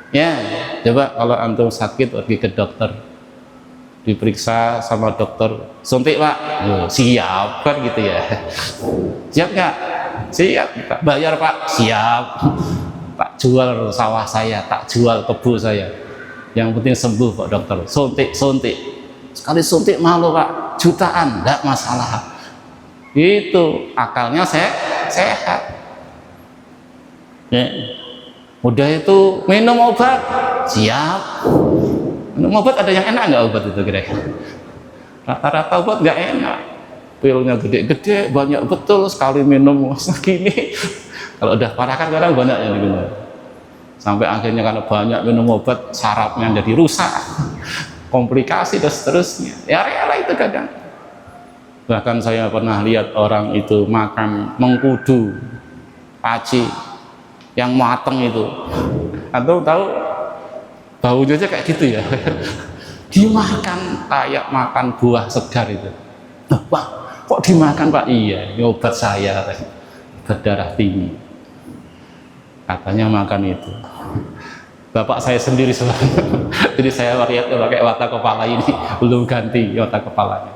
Ya, coba kalau antum sakit pergi ke dokter, diperiksa sama dokter, suntik Pak, siap kan gitu ya. Siap nggak? Siap, Pak. Bayar, Pak. Siap. Tak jual sawah saya, tak jual kebun saya. Yang penting sembuh, Pak dokter. Suntik. Sekali suntik malu, Pak. Jutaan, enggak masalah. Itu akalnya sehat. Ya. Udah itu minum obat, siap. Minum obat ada yang enak nggak obat itu kira-kira? Rata-rata obat nggak enak. Pilnya gede-gede, banyak betul, sekali minum segini. Kalau udah parah kan kadang banyak yang diminum. Sampai akhirnya karena banyak minum obat, sarafnya jadi rusak, komplikasi dan seterusnya. Ya rela itu kadang. Bahkan saya pernah lihat orang itu makan mengkudu, paci yang mateng itu. Atau tahu baunya aja kayak gitu ya. Dimakan kayak makan buah segar itu. Pak, kok dimakan Pak? Iya, ini obat saya, obat darah tinggi. Katanya makan itu. Bapak saya sendiri sebenarnya. Jadi saya lihat pakai watak kepala ini, belum ganti watak kepalanya.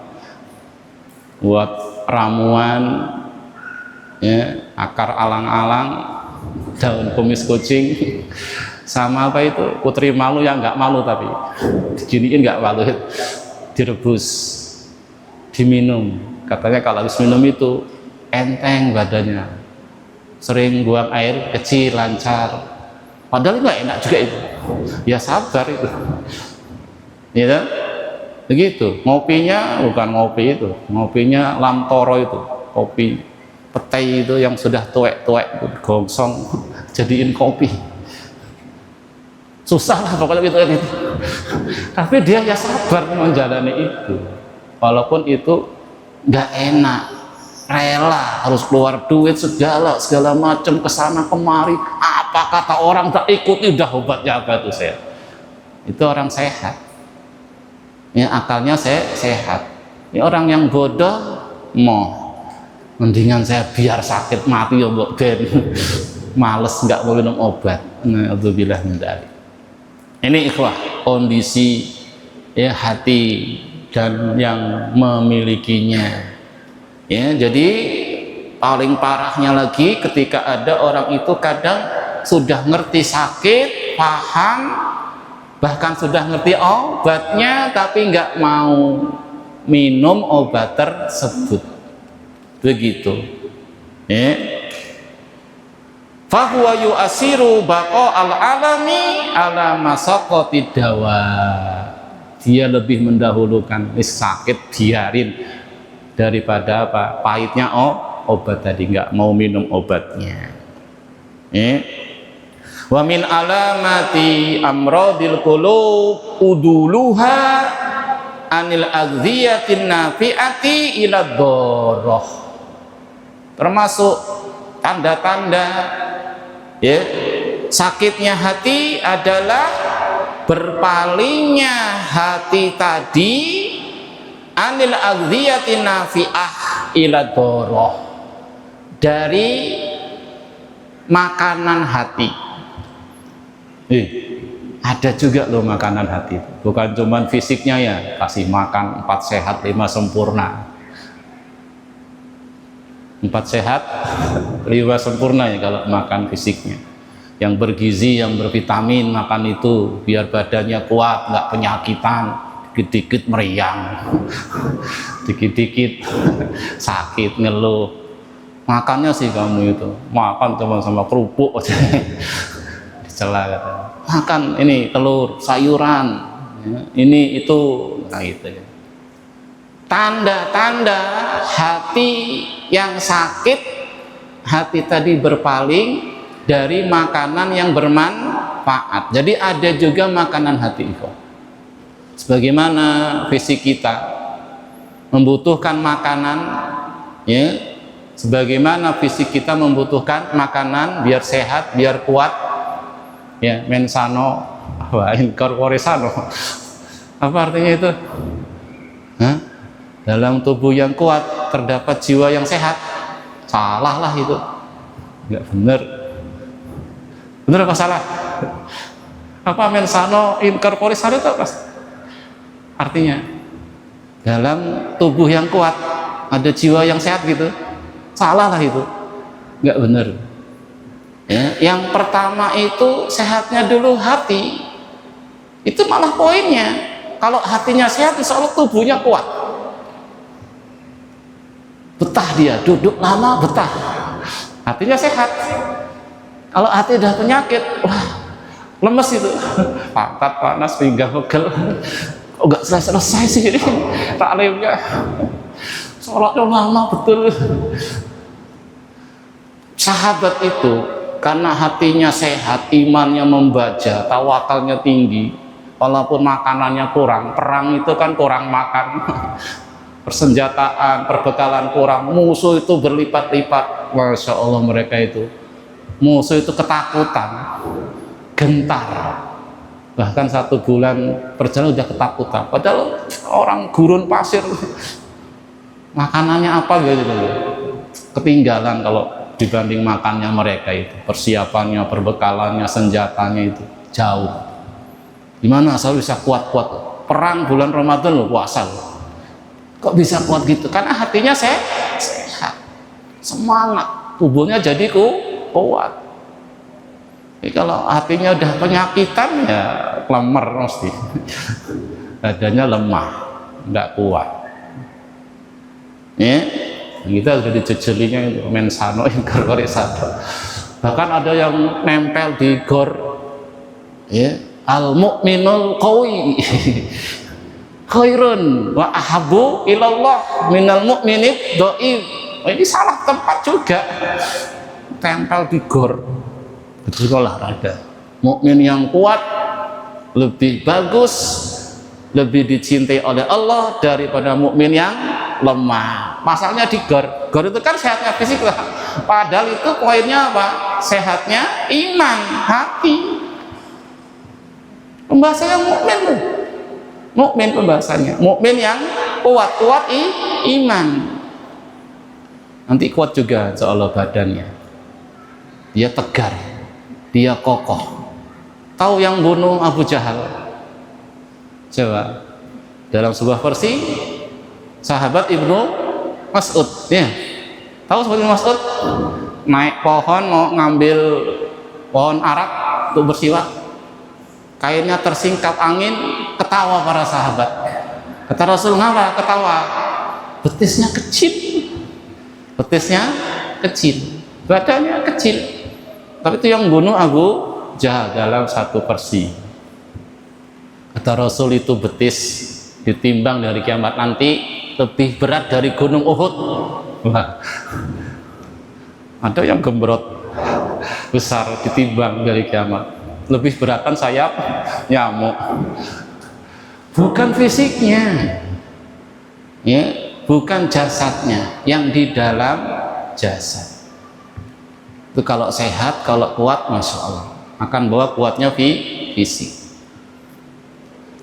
Buat ramuan, ya, akar alang-alang, daun kumis kucing, sama apa itu putri malu yang nggak malu tapi diginiin nggak malu, direbus, diminum. Katanya kalau habis minum itu enteng badannya. Sering buang air kecil, lancar. Padahal nggak enak juga itu. Ya sabar itu. Ya kan? Begitu. Ngopinya bukan ngopi itu. Ngopinya lamtoro itu. Kopi petai itu yang sudah tuek-tuek, gongsong, jadiin kopi. Susah lah pokoknya gitu. Tapi dia ya sabar menjalani itu. Walaupun itu nggak enak. Rela harus keluar duit segala macam kesana kemari, apa kata orang tak ikuti, udah obatnya apa itu saya. Itu orang sehat ya, akalnya sehat. Ya, orang yang bodoh mendingan saya biar sakit mati ya mbok ben males nggak mau minum obat. Alhamdulillah min dzalik. Ini ikhwah kondisi ya hati dan yang memilikinya. Ya, jadi paling parahnya lagi ketika ada orang itu kadang sudah ngerti sakit, paham, bahkan sudah ngerti obatnya tapi nggak mau minum obat tersebut. Begitu. Ya. Fahuwa yu'asiru baqa al-alami ala masaqati dawa. Dia lebih mendahulukan sakit biarin daripada apa pahitnya obat tadi, nggak mau minum obatnya. Wa min alamati amradil qulub uduluha anil aghziyatin nafi'ati ila dharrah. Termasuk tanda-tanda ya sakitnya hati adalah berpalingnya hati tadi anil aghziyatin nafi'ah ila dharrah, dari makanan hati. Ada juga loh makanan hati, bukan cuman fisiknya ya, kasih makan 4 sehat 5 sempurna. 4 sehat 5 sempurna ya kalau makan fisiknya. Yang bergizi, yang bervitamin, makan itu biar badannya kuat, nggak penyakitan. Dikit-dikit meriang, dikit-dikit sakit, ngeluh. Makannya sih kamu itu, makan cuma sama kerupuk aja. Dicela katanya. Makan ini telur, sayuran, ya, ini itu, nah gitu ya. Tanda-tanda hati yang sakit, hati tadi berpaling dari makanan yang bermanfaat. Jadi ada juga makanan hati itu. Sebagaimana fisik kita membutuhkan makanan, ya, sebagaimana fisik kita membutuhkan makanan biar sehat, biar kuat, ya, mensano, incorpore sano. Apa artinya itu? Hah? Dalam tubuh yang kuat terdapat jiwa yang sehat. Salah lah itu, nggak bener. Bener apa salah? Apa mensano incorpore sano itu apa? Artinya dalam tubuh yang kuat ada jiwa yang sehat gitu. Salah lah itu. nggak benar. Ya, yang pertama itu sehatnya dulu hati. Itu malah poinnya. Kalau hatinya sehat, insya Allah tubuhnya kuat. Betah dia, duduk lama betah. Hatinya sehat. Kalau hati udah penyakit, wah, lemes itu. Pantat panas, pinggang pegel. Oh, nggak selesai sih ini taklimnya. Sholatnya lama betul. Sahabat itu karena hatinya sehat, imannya membaja, tawakalnya tinggi, walaupun makanannya kurang. Perang itu kan kurang makan, persenjataan, perbekalan kurang, musuh itu berlipat-lipat. Masya Allah, mereka itu musuh itu ketakutan, gentar. Bahkan 1 bulan perjalanan udah ketakutan, padahal orang gurun pasir, makanannya apa gitu, ketinggalan kalau dibanding makannya mereka itu. Persiapannya, perbekalannya, senjatanya itu jauh. Gimana saya bisa kuat-kuat perang bulan Ramadan loh, puasa loh. Kok bisa kuat gitu? Karena hatinya sehat, semangat, tubuhnya jadi kuat. Jadi kalau hatinya udah penyakitan ya klemer mesti, badannya lemah, nggak kuat. Ya, kita sudah dijejelinya mensano yang gor-gori satu. Bahkan ada yang nempel di gor, ya, al mu'minul qawi khairun wa ahabu ilallah minal mu'minid do'if. Ini salah tempat juga, tempel di gor. Betul, olahraga. Mukmin yang kuat lebih bagus, lebih dicintai oleh Allah daripada mukmin yang lemah. Masalahnya di gor. Gor itu kan sehatnya fisik lah. Padahal itu poinnya apa? Sehatnya iman, hati. Pembahasannya mukmin tuh. Mukmin pembahasannya. Mukmin yang kuat iman. Nanti kuat juga insya Allah badannya. Dia tegar. Dia kokoh. Tahu yang bunuh Abu Jahal? Coba. Dalam sebuah versi sahabat Ibnu Mas'ud, ya. Tahu sahabat Ibnu Mas'ud? Naik pohon mau ngambil pohon arak untuk bersiwak. Kainnya tersingkap angin, ketawa para sahabat. Kata Rasul, ngapa ketawa? Betisnya kecil. Betisnya kecil. Badannya kecil. Tapi itu yang bunuh Abu Jahal dalam satu versi. Kata Rasul itu betis ditimbang dari kiamat nanti lebih berat dari gunung Uhud. Wah. Ada yang gembrot besar ditimbang dari kiamat, lebih beratan sayap nyamuk. Bukan fisiknya, ya, bukan jasadnya, yang di dalam jasad. Itu kalau sehat, kalau kuat, masya Allah akan bawa kuatnya fisik.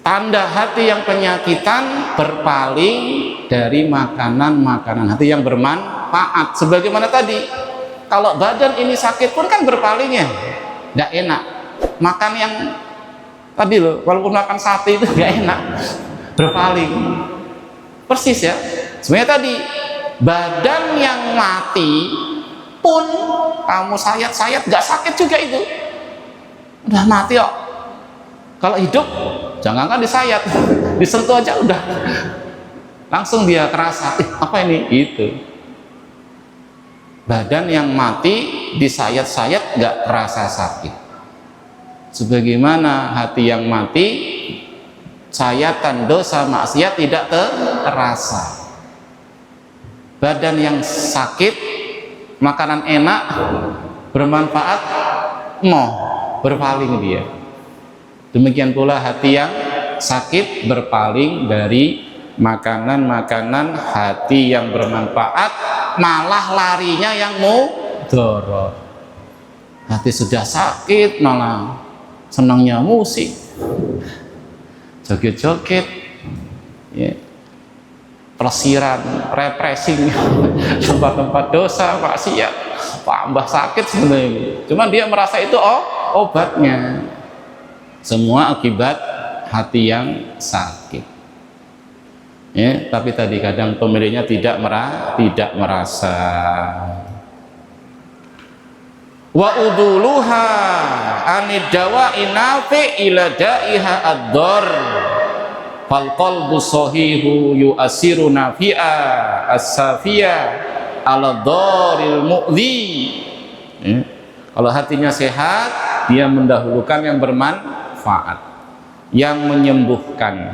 Tanda hati yang penyakitan berpaling dari makanan-makanan hati yang bermanfaat. Sebagaimana tadi, kalau badan ini sakit pun kan berpaling ya, nggak enak. Makan yang tadi loh, walaupun makan sate itu nggak enak, berpaling. Persis ya. Sebenarnya tadi badan yang mati pun kamu sayat-sayat nggak sakit juga itu, udah mati kok. Kalau hidup jangankan disayat, disentuh aja udah langsung dia kerasa, apa ini itu. Badan yang mati disayat-sayat nggak terasa sakit. Sebagaimana hati yang mati, sayatan dosa maksiat tidak terasa. Badan yang sakit, makanan enak, bermanfaat, berpaling dia. Demikian pula hati yang sakit berpaling dari makanan-makanan hati yang bermanfaat, malah larinya yang mudarat. Hati sudah sakit malah senangnya musik, joget-joget, ya, pelesiran, repressing, tempat-tempat dosa, maksiat, tambah sakit sebenarnya. Cuman dia merasa itu obatnya. Semua akibat hati yang sakit. Ya, tapi tadi kadang pemiliknya tidak merasa. wa uduluha anid dawa'i nafi ila da'iha ad-dar fal qalbu sahihu yu'asiru nafi'a as-safiya ala dharil mu'dhi. Kalau hatinya sehat, dia mendahulukan yang bermanfaat, yang menyembuhkan,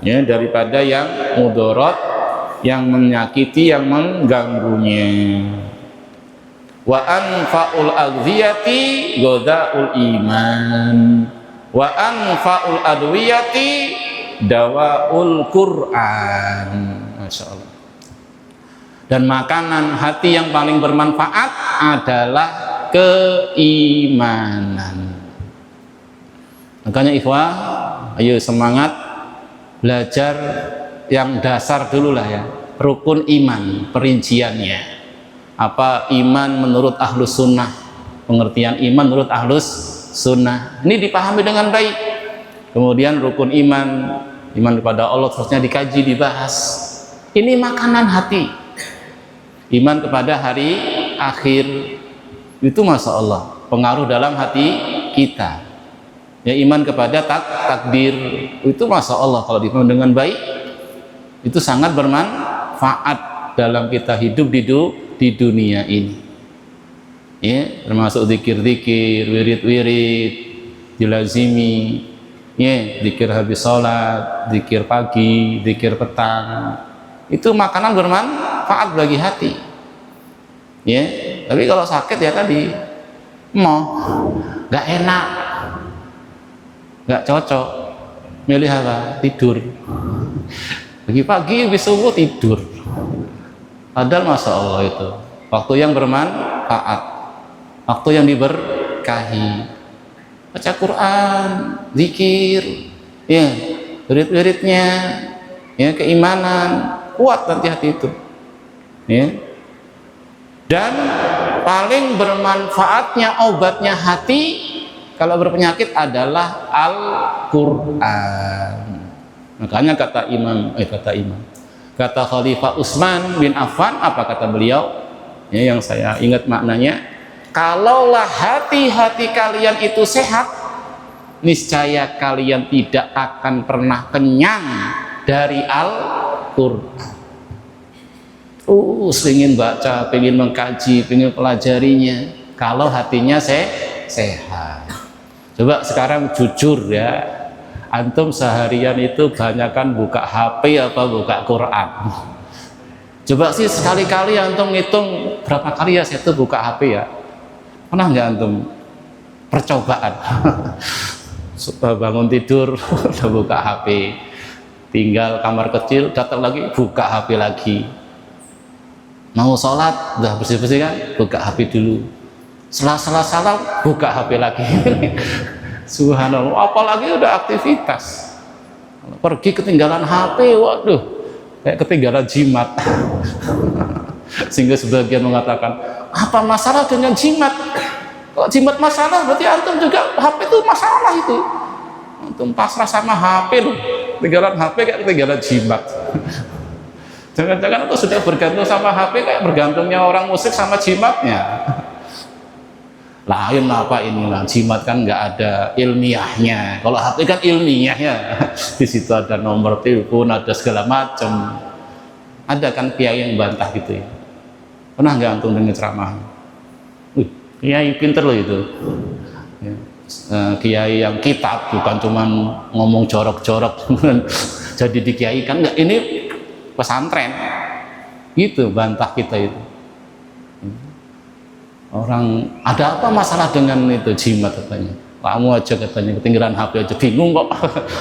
ya, daripada yang mudarat, yang menyakiti, yang mengganggunya. Wa anfa'ul aghdhiyati ghadha'ul iman wa anfa'ul adwiyati dawaul Qur'an. Masya Allah. Dan makanan hati yang paling bermanfaat adalah keimanan. Makanya ikhwah, ayo semangat belajar yang dasar dulu lah ya, rukun iman, perinciannya. Apa iman menurut ahlus sunnah, pengertian iman menurut ahlus sunnah, ini dipahami dengan baik. Kemudian rukun iman, iman kepada Allah terusnya dikaji, dibahas. Ini makanan hati. Iman kepada hari akhir itu masya Allah pengaruh dalam hati kita. Ya, iman kepada takdir itu masya Allah kalau dipenuhi dengan baik itu sangat bermanfaat dalam kita hidup di dunia ini. Ya, termasuk zikir-zikir, wirid-wirid dilazimi, ya, zikir habis sholat, zikir pagi, zikir petang, itu makanan bermanfaat bagi hati. Ya, tapi kalau sakit ya tadi nggak enak, nggak cocok, milih apa? Tidur. Pagi-pagi habis subuh tidur. Padahal masya Allah itu waktu yang bermanfaat, waktu yang diberkahi. Baca Quran, zikir, ya, wirid-wiridnya, ya, keimanan kuat nanti hati itu, ya. Dan paling bermanfaatnya obatnya hati kalau berpenyakit adalah Al-Quran. Makanya kata Khalifah Utsman bin Affan, apa kata beliau, ya, yang saya ingat maknanya, kalaulah hati-hati kalian itu sehat, niscaya kalian tidak akan pernah kenyang dari Al-Quran. Ingin baca, ingin mengkaji, ingin pelajarinya, kalau hatinya sehat. Coba sekarang jujur ya, antum seharian itu banyakan buka HP apa buka Quran? Coba sih sekali-kali antum ngitung berapa kali ya saya tuh buka HP ya. Pernah nggak antum percobaan? Bangun tidur udah buka HP, tinggal kamar kecil datang lagi buka HP lagi, mau sholat udah bersih-bersih kan buka HP dulu, setelah salam buka HP lagi. Subhanallah, apalagi udah aktivitas, pergi ketinggalan HP, waduh kayak ketinggalan jimat. Sehingga sebagian mengatakan, apa masalah dengan jimat? Kalau jimat masalah berarti antum juga HP itu masalah itu. Antum pasrah sama HP loh, ketinggalan HP kayak ketinggalan jimat. Jangan-jangan itu sudah bergantung sama HP kayak bergantungnya orang musik sama jimatnya. Lain apa inilah, jimat kan nggak ada ilmiahnya. Kalau HP kan ilmiahnya. Di situ ada nomor telepon, ada segala macam. Ada kan kiai yang bantah gitu ya. Pernah nggak antum dengar ceramah? Kiai pinter loh itu. Ya. Kiai yang kitab, bukan cuma ngomong jorok-jorok jadi dikiaikan, enggak, ini pesantren gitu, bantah kita itu. Orang ada apa masalah dengan itu jimat katanya, kamu aja katanya ketinggalan HP aja bingung kok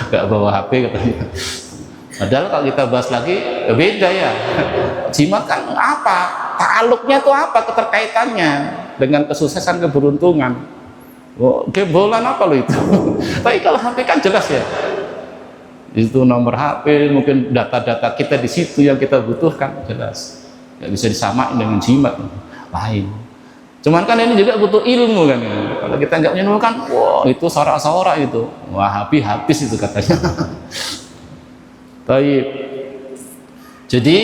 nggak bawa HP katanya. Padahal kalau kita bahas lagi beda ya, jimat kan apa ta'aluknya tuh, apa keterkaitannya dengan kesuksesan, keberuntungan. Gembolan apa lo itu? Tapi kalau HP kan jelas ya, itu nomor HP, mungkin data-data kita di situ yang kita butuhkan, jelas nggak bisa disamain dengan jimat lain. Cuman kan ini juga butuh ilmu kan, kalau kita nggak ilmu kan, wah itu sorak-sorak itu, wah habis itu katanya. Baik, jadi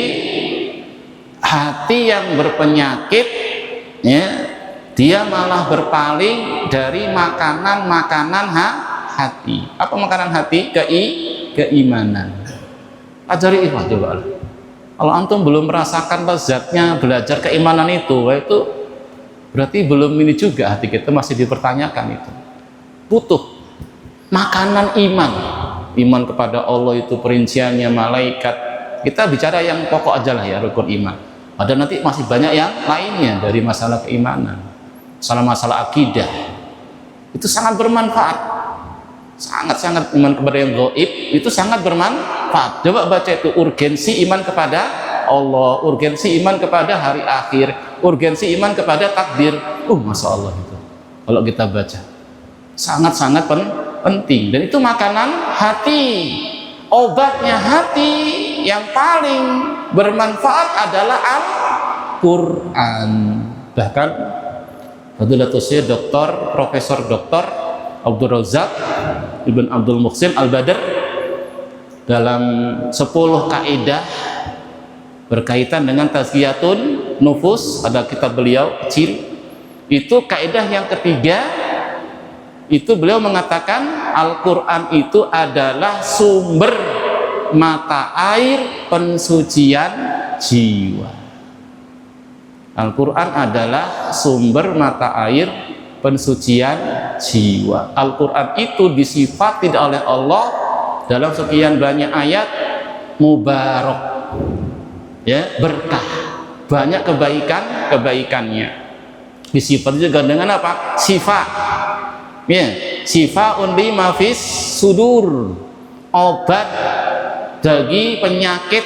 hati yang berpenyakit ya dia malah berpaling dari makanan-makanan hati. Apa makanan hati? Keimanan. Ajari ikhwah coba. Kalau antum belum merasakan lezatnya belajar keimanan itu berarti belum ini juga, hati kita masih dipertanyakan itu. Butuh makanan iman kepada Allah itu perinciannya, malaikat. Kita bicara yang pokok aja lah ya, rukun iman. Ada nanti masih banyak yang lainnya dari masalah keimanan, masalah akidah. Itu sangat bermanfaat. Sangat-sangat iman kepada yang gaib itu sangat bermanfaat. Coba baca itu, urgensi iman kepada Allah, urgensi iman kepada hari akhir, urgensi iman kepada takdir. Masya Allah itu kalau kita baca sangat-sangat penting. Dan itu makanan hati, obatnya hati yang paling bermanfaat adalah Al-Quran. Bahkan Fadilatul Syekh Dr. Profesor Dr. Abdul Razak Ibn Abdul Muhsin Al-Badr dalam 10 kaidah berkaitan dengan tazkiyatun nufus, ada kitab beliau kecil, itu kaidah yang ketiga itu beliau mengatakan Al-Quran itu adalah sumber mata air pensucian jiwa. Al-Quran adalah sumber mata air pensucian jiwa. Al-Quran itu disifati oleh Allah dalam sekian banyak ayat mubarak, ya, berkah, banyak kebaikannya. Disifati juga dengan apa? Sifat, ya, sifaun lima fis sudur, obat bagi penyakit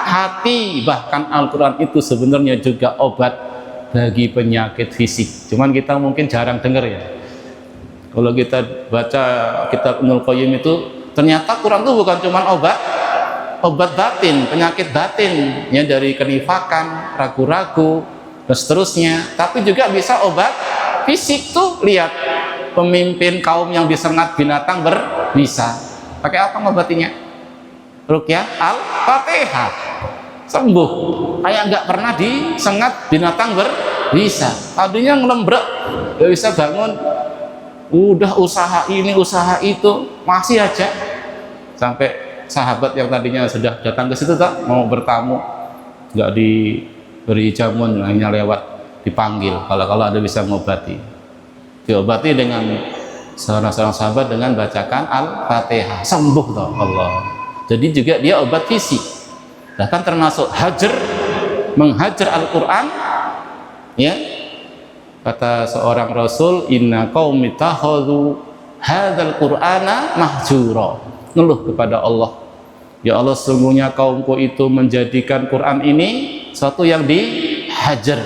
hati. Bahkan Al-Quran itu sebenarnya juga obat bagi penyakit fisik. Cuman kita mungkin jarang dengar ya. Kalau kita baca kitab Ibnul Qayyim itu ternyata Quran itu bukan cuma obat batin, penyakit batin ya, dari kenifakan, ragu-ragu dan seterusnya, tapi juga bisa obat fisik tuh. Lihat pemimpin kaum yang disengat binatang berbisa, pakai apa ngobatinya? Ruqyah Al-Fatihah, sembuh kayak nggak pernah disengat binatang berbisa. Tadinya ngelembrek nggak bisa bangun, udah usaha ini usaha itu masih aja, sampai sahabat yang tadinya sudah datang ke situ tak mau bertamu nggak diberi jamuan, hanya lewat dipanggil kalau ada bisa ngobati, diobati dengan seorang sahabat dengan bacakan Al-Fatihah, sembuh toh Allah. Jadi juga dia obat fisik. Bahkan termasuk menghajar Al-Quran, ya, kata seorang Rasul, inna qaumi takhadhu hadzal qur'ana mahjura, ngeluh kepada Allah, ya Allah sesungguhnya kaumku itu menjadikan Quran ini suatu yang dihajar.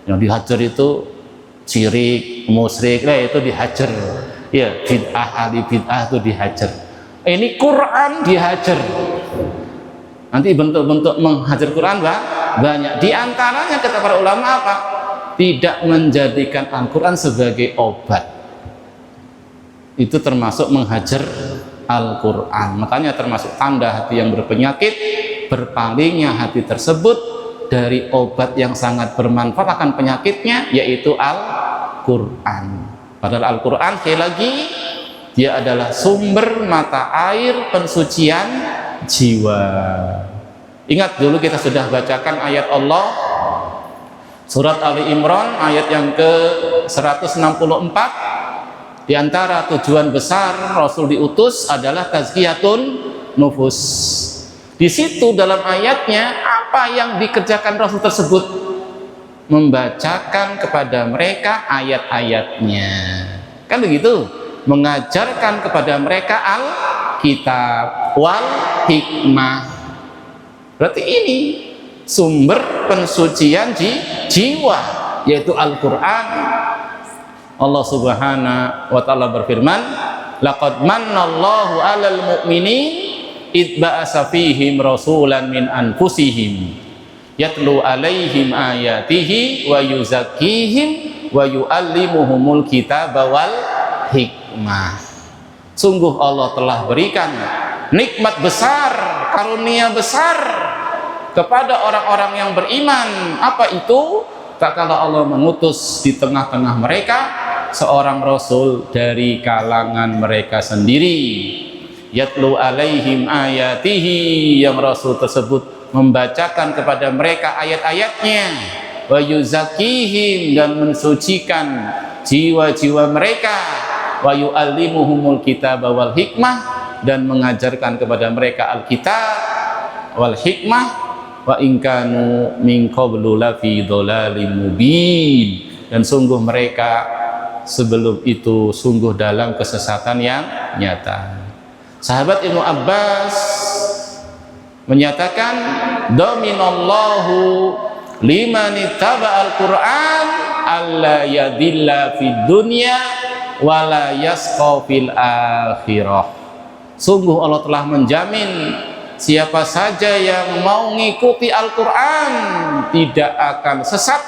Yang dihajar itu syirik, musyrik, itu dihajar, ya, bid'ah, ahli bid'ah itu dihajar. Ini Quran dihajar. Nanti bentuk-bentuk menghajar Quran banyak. Di antaranya kata para ulama apa? Tidak menjadikan Al-Quran sebagai obat. Itu termasuk menghajar Al-Quran. Makanya termasuk tanda hati yang berpenyakit, berpalingnya hati tersebut dari obat yang sangat bermanfaat akan penyakitnya, yaitu Al-Quran. Padahal Al-Quran sekali lagi dia adalah sumber mata air pensucian jiwa. Ingat dulu kita sudah bacakan ayat Allah surat Ali Imran ayat yang ke 164. Di antara tujuan besar Rasul diutus adalah tazkiyatun nufus. Di situ dalam ayatnya apa yang dikerjakan Rasul tersebut? Membacakan kepada mereka ayat-ayatnya. Kan begitu? Mengajarkan kepada mereka Al-Kitab wal hikmah. Berarti ini sumber pensucian jiwa, yaitu Al-Quran. Allah Subhanahu wa ta'ala berfirman, laqad mannallahu 'alal mu'minin id ba'asa fihim rasulan min anfusihim yatlu 'alaihim ayatihi wa yuzakkihim wa yu'allimuhumul kitaba wal hikmah. Sungguh Allah telah berikan nikmat besar, karunia besar kepada orang-orang yang beriman. Apa itu? tak kala Allah mengutus di tengah-tengah mereka seorang rasul dari kalangan mereka sendiri, yatlu alaihim ayatihi, yang rasul tersebut membacakan kepada mereka ayat-ayatnya, wa yuzakihim, dan mensucikan jiwa-jiwa mereka, wa yu'allimuhumul kitab wal hikmah, dan mengajarkan kepada mereka alkitab wal hikmah, wa in kanu min qablu lafi dhalalim mubin, dan sungguh mereka sebelum itu sungguh dalam kesesatan yang nyata. Sahabat Ibnu Abbas menyatakan, dominallahu liman ittaba'al Qur'an alla yadilla fid dunya wala yasqa fil akhirah. Sungguh Allah telah menjamin siapa saja yang mau mengikuti Al-Quran tidak akan sesat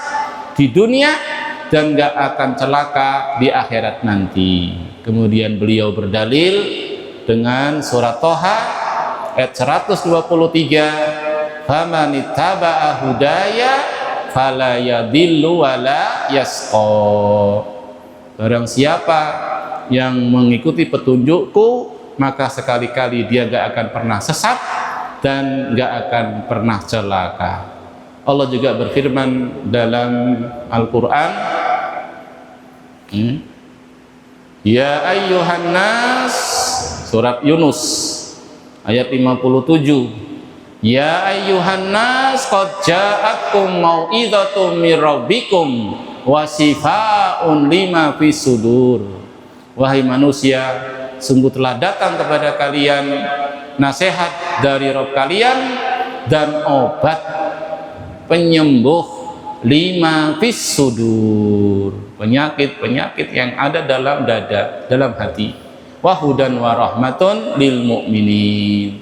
di dunia dan gak akan celaka di akhirat nanti. Kemudian beliau berdalil dengan surat Toha ayat 123, faman ittaba'a hudaya fala yadillu wala yasqa. Barang siapa yang mengikuti petunjukku, maka sekali-kali dia gak akan pernah sesat dan gak akan pernah celaka. Allah juga berfirman dalam Al-Quran, ya ayyuhan nas, surat Yunus ayat 57, ya ayyuhan nas qad ja'akum mau'izatum mir rabbikum wa shifaa'un lima fis sudur. Wahai manusia, sungguh telah datang kepada kalian nasihat dari Rabb kalian dan obat penyembuh lima fis sudur, penyakit-penyakit yang ada dalam dada, dalam hati, wahudan wa rahmatun lil mu'minin,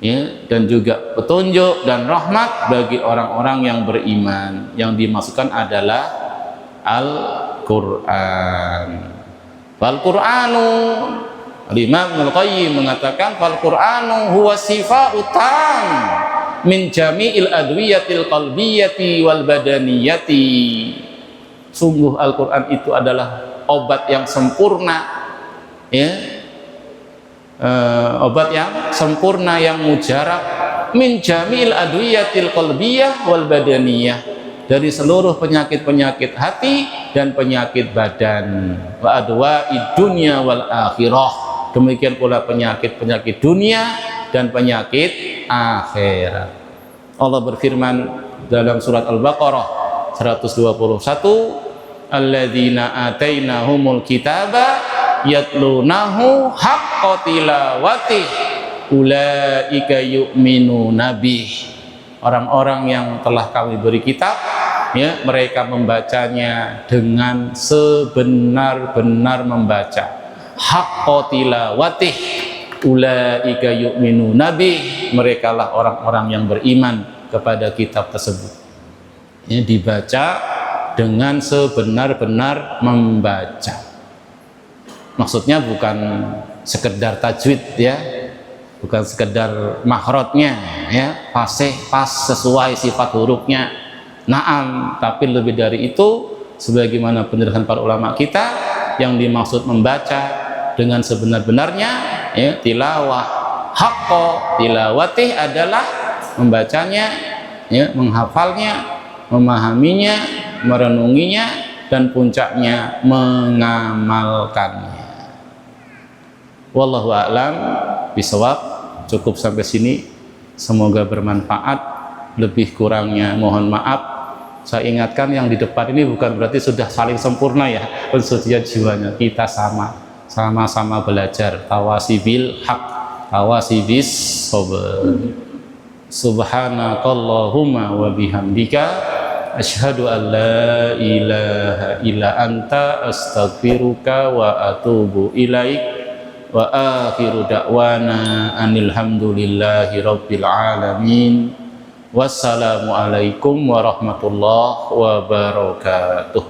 ya, dan juga petunjuk dan rahmat bagi orang-orang yang beriman. Yang dimaksudkan adalah Al-Quran. Al-Quranu, Imam Al-Qayyim mengatakan, Al-Quranu huwa sifa'u tam min jami'il adwiyatil qalbiyati wal badaniyati. Sungguh Al-Quran itu adalah obat yang sempurna, ya, obat yang sempurna, yang mujarab, min jami'il adwiyatil qalbiyah wal badaniyah, dari seluruh penyakit-penyakit hati dan penyakit badan, wa adwa'id dunya wal akhirah, demikian pula penyakit-penyakit dunia dan penyakit akhirat. Allah berfirman dalam surat Al-Baqarah 121, alladzina atainahumul kitaba yatlunahu haqqa tilawatih ulaika yu'minuna bih. Orang-orang yang telah kami beri kitab, ya, mereka membacanya dengan sebenar-benar membaca. Haqqa tilawatih ulaika yu'minuna bih, merekalah orang-orang yang beriman kepada kitab tersebut. Ya, dibaca dengan sebenar-benar membaca. Maksudnya bukan sekedar tajwid, ya, bukan sekedar makhrajnya, ya, fasih, pas sesuai sifat hurufnya, naam, tapi lebih dari itu, sebagaimana penjelasan para ulama kita, yang dimaksud membaca dengan sebenar-benarnya, ya, tilawah haqqa tilawatih adalah membacanya, ya, menghafalnya, memahaminya, merenunginya, dan puncaknya mengamalkannya. Wallahu a'lam bishawab. Cukup sampai sini, semoga bermanfaat. Lebih kurangnya mohon maaf. Saya ingatkan, yang di depan ini bukan berarti sudah saling sempurna, ya, pensucian jiwanya. Kita sama-sama belajar tawasibil haq, tawasibis sabr. Subhanakallahumma wa bihamdika asyhadu an la ilaha illa anta astaghfiruka wa atubu ilaik. Wa akhiru da'wana anil hamdulillahi rabbil alamin. Wassalamu alaikum warahmatullahi wabarakatuh.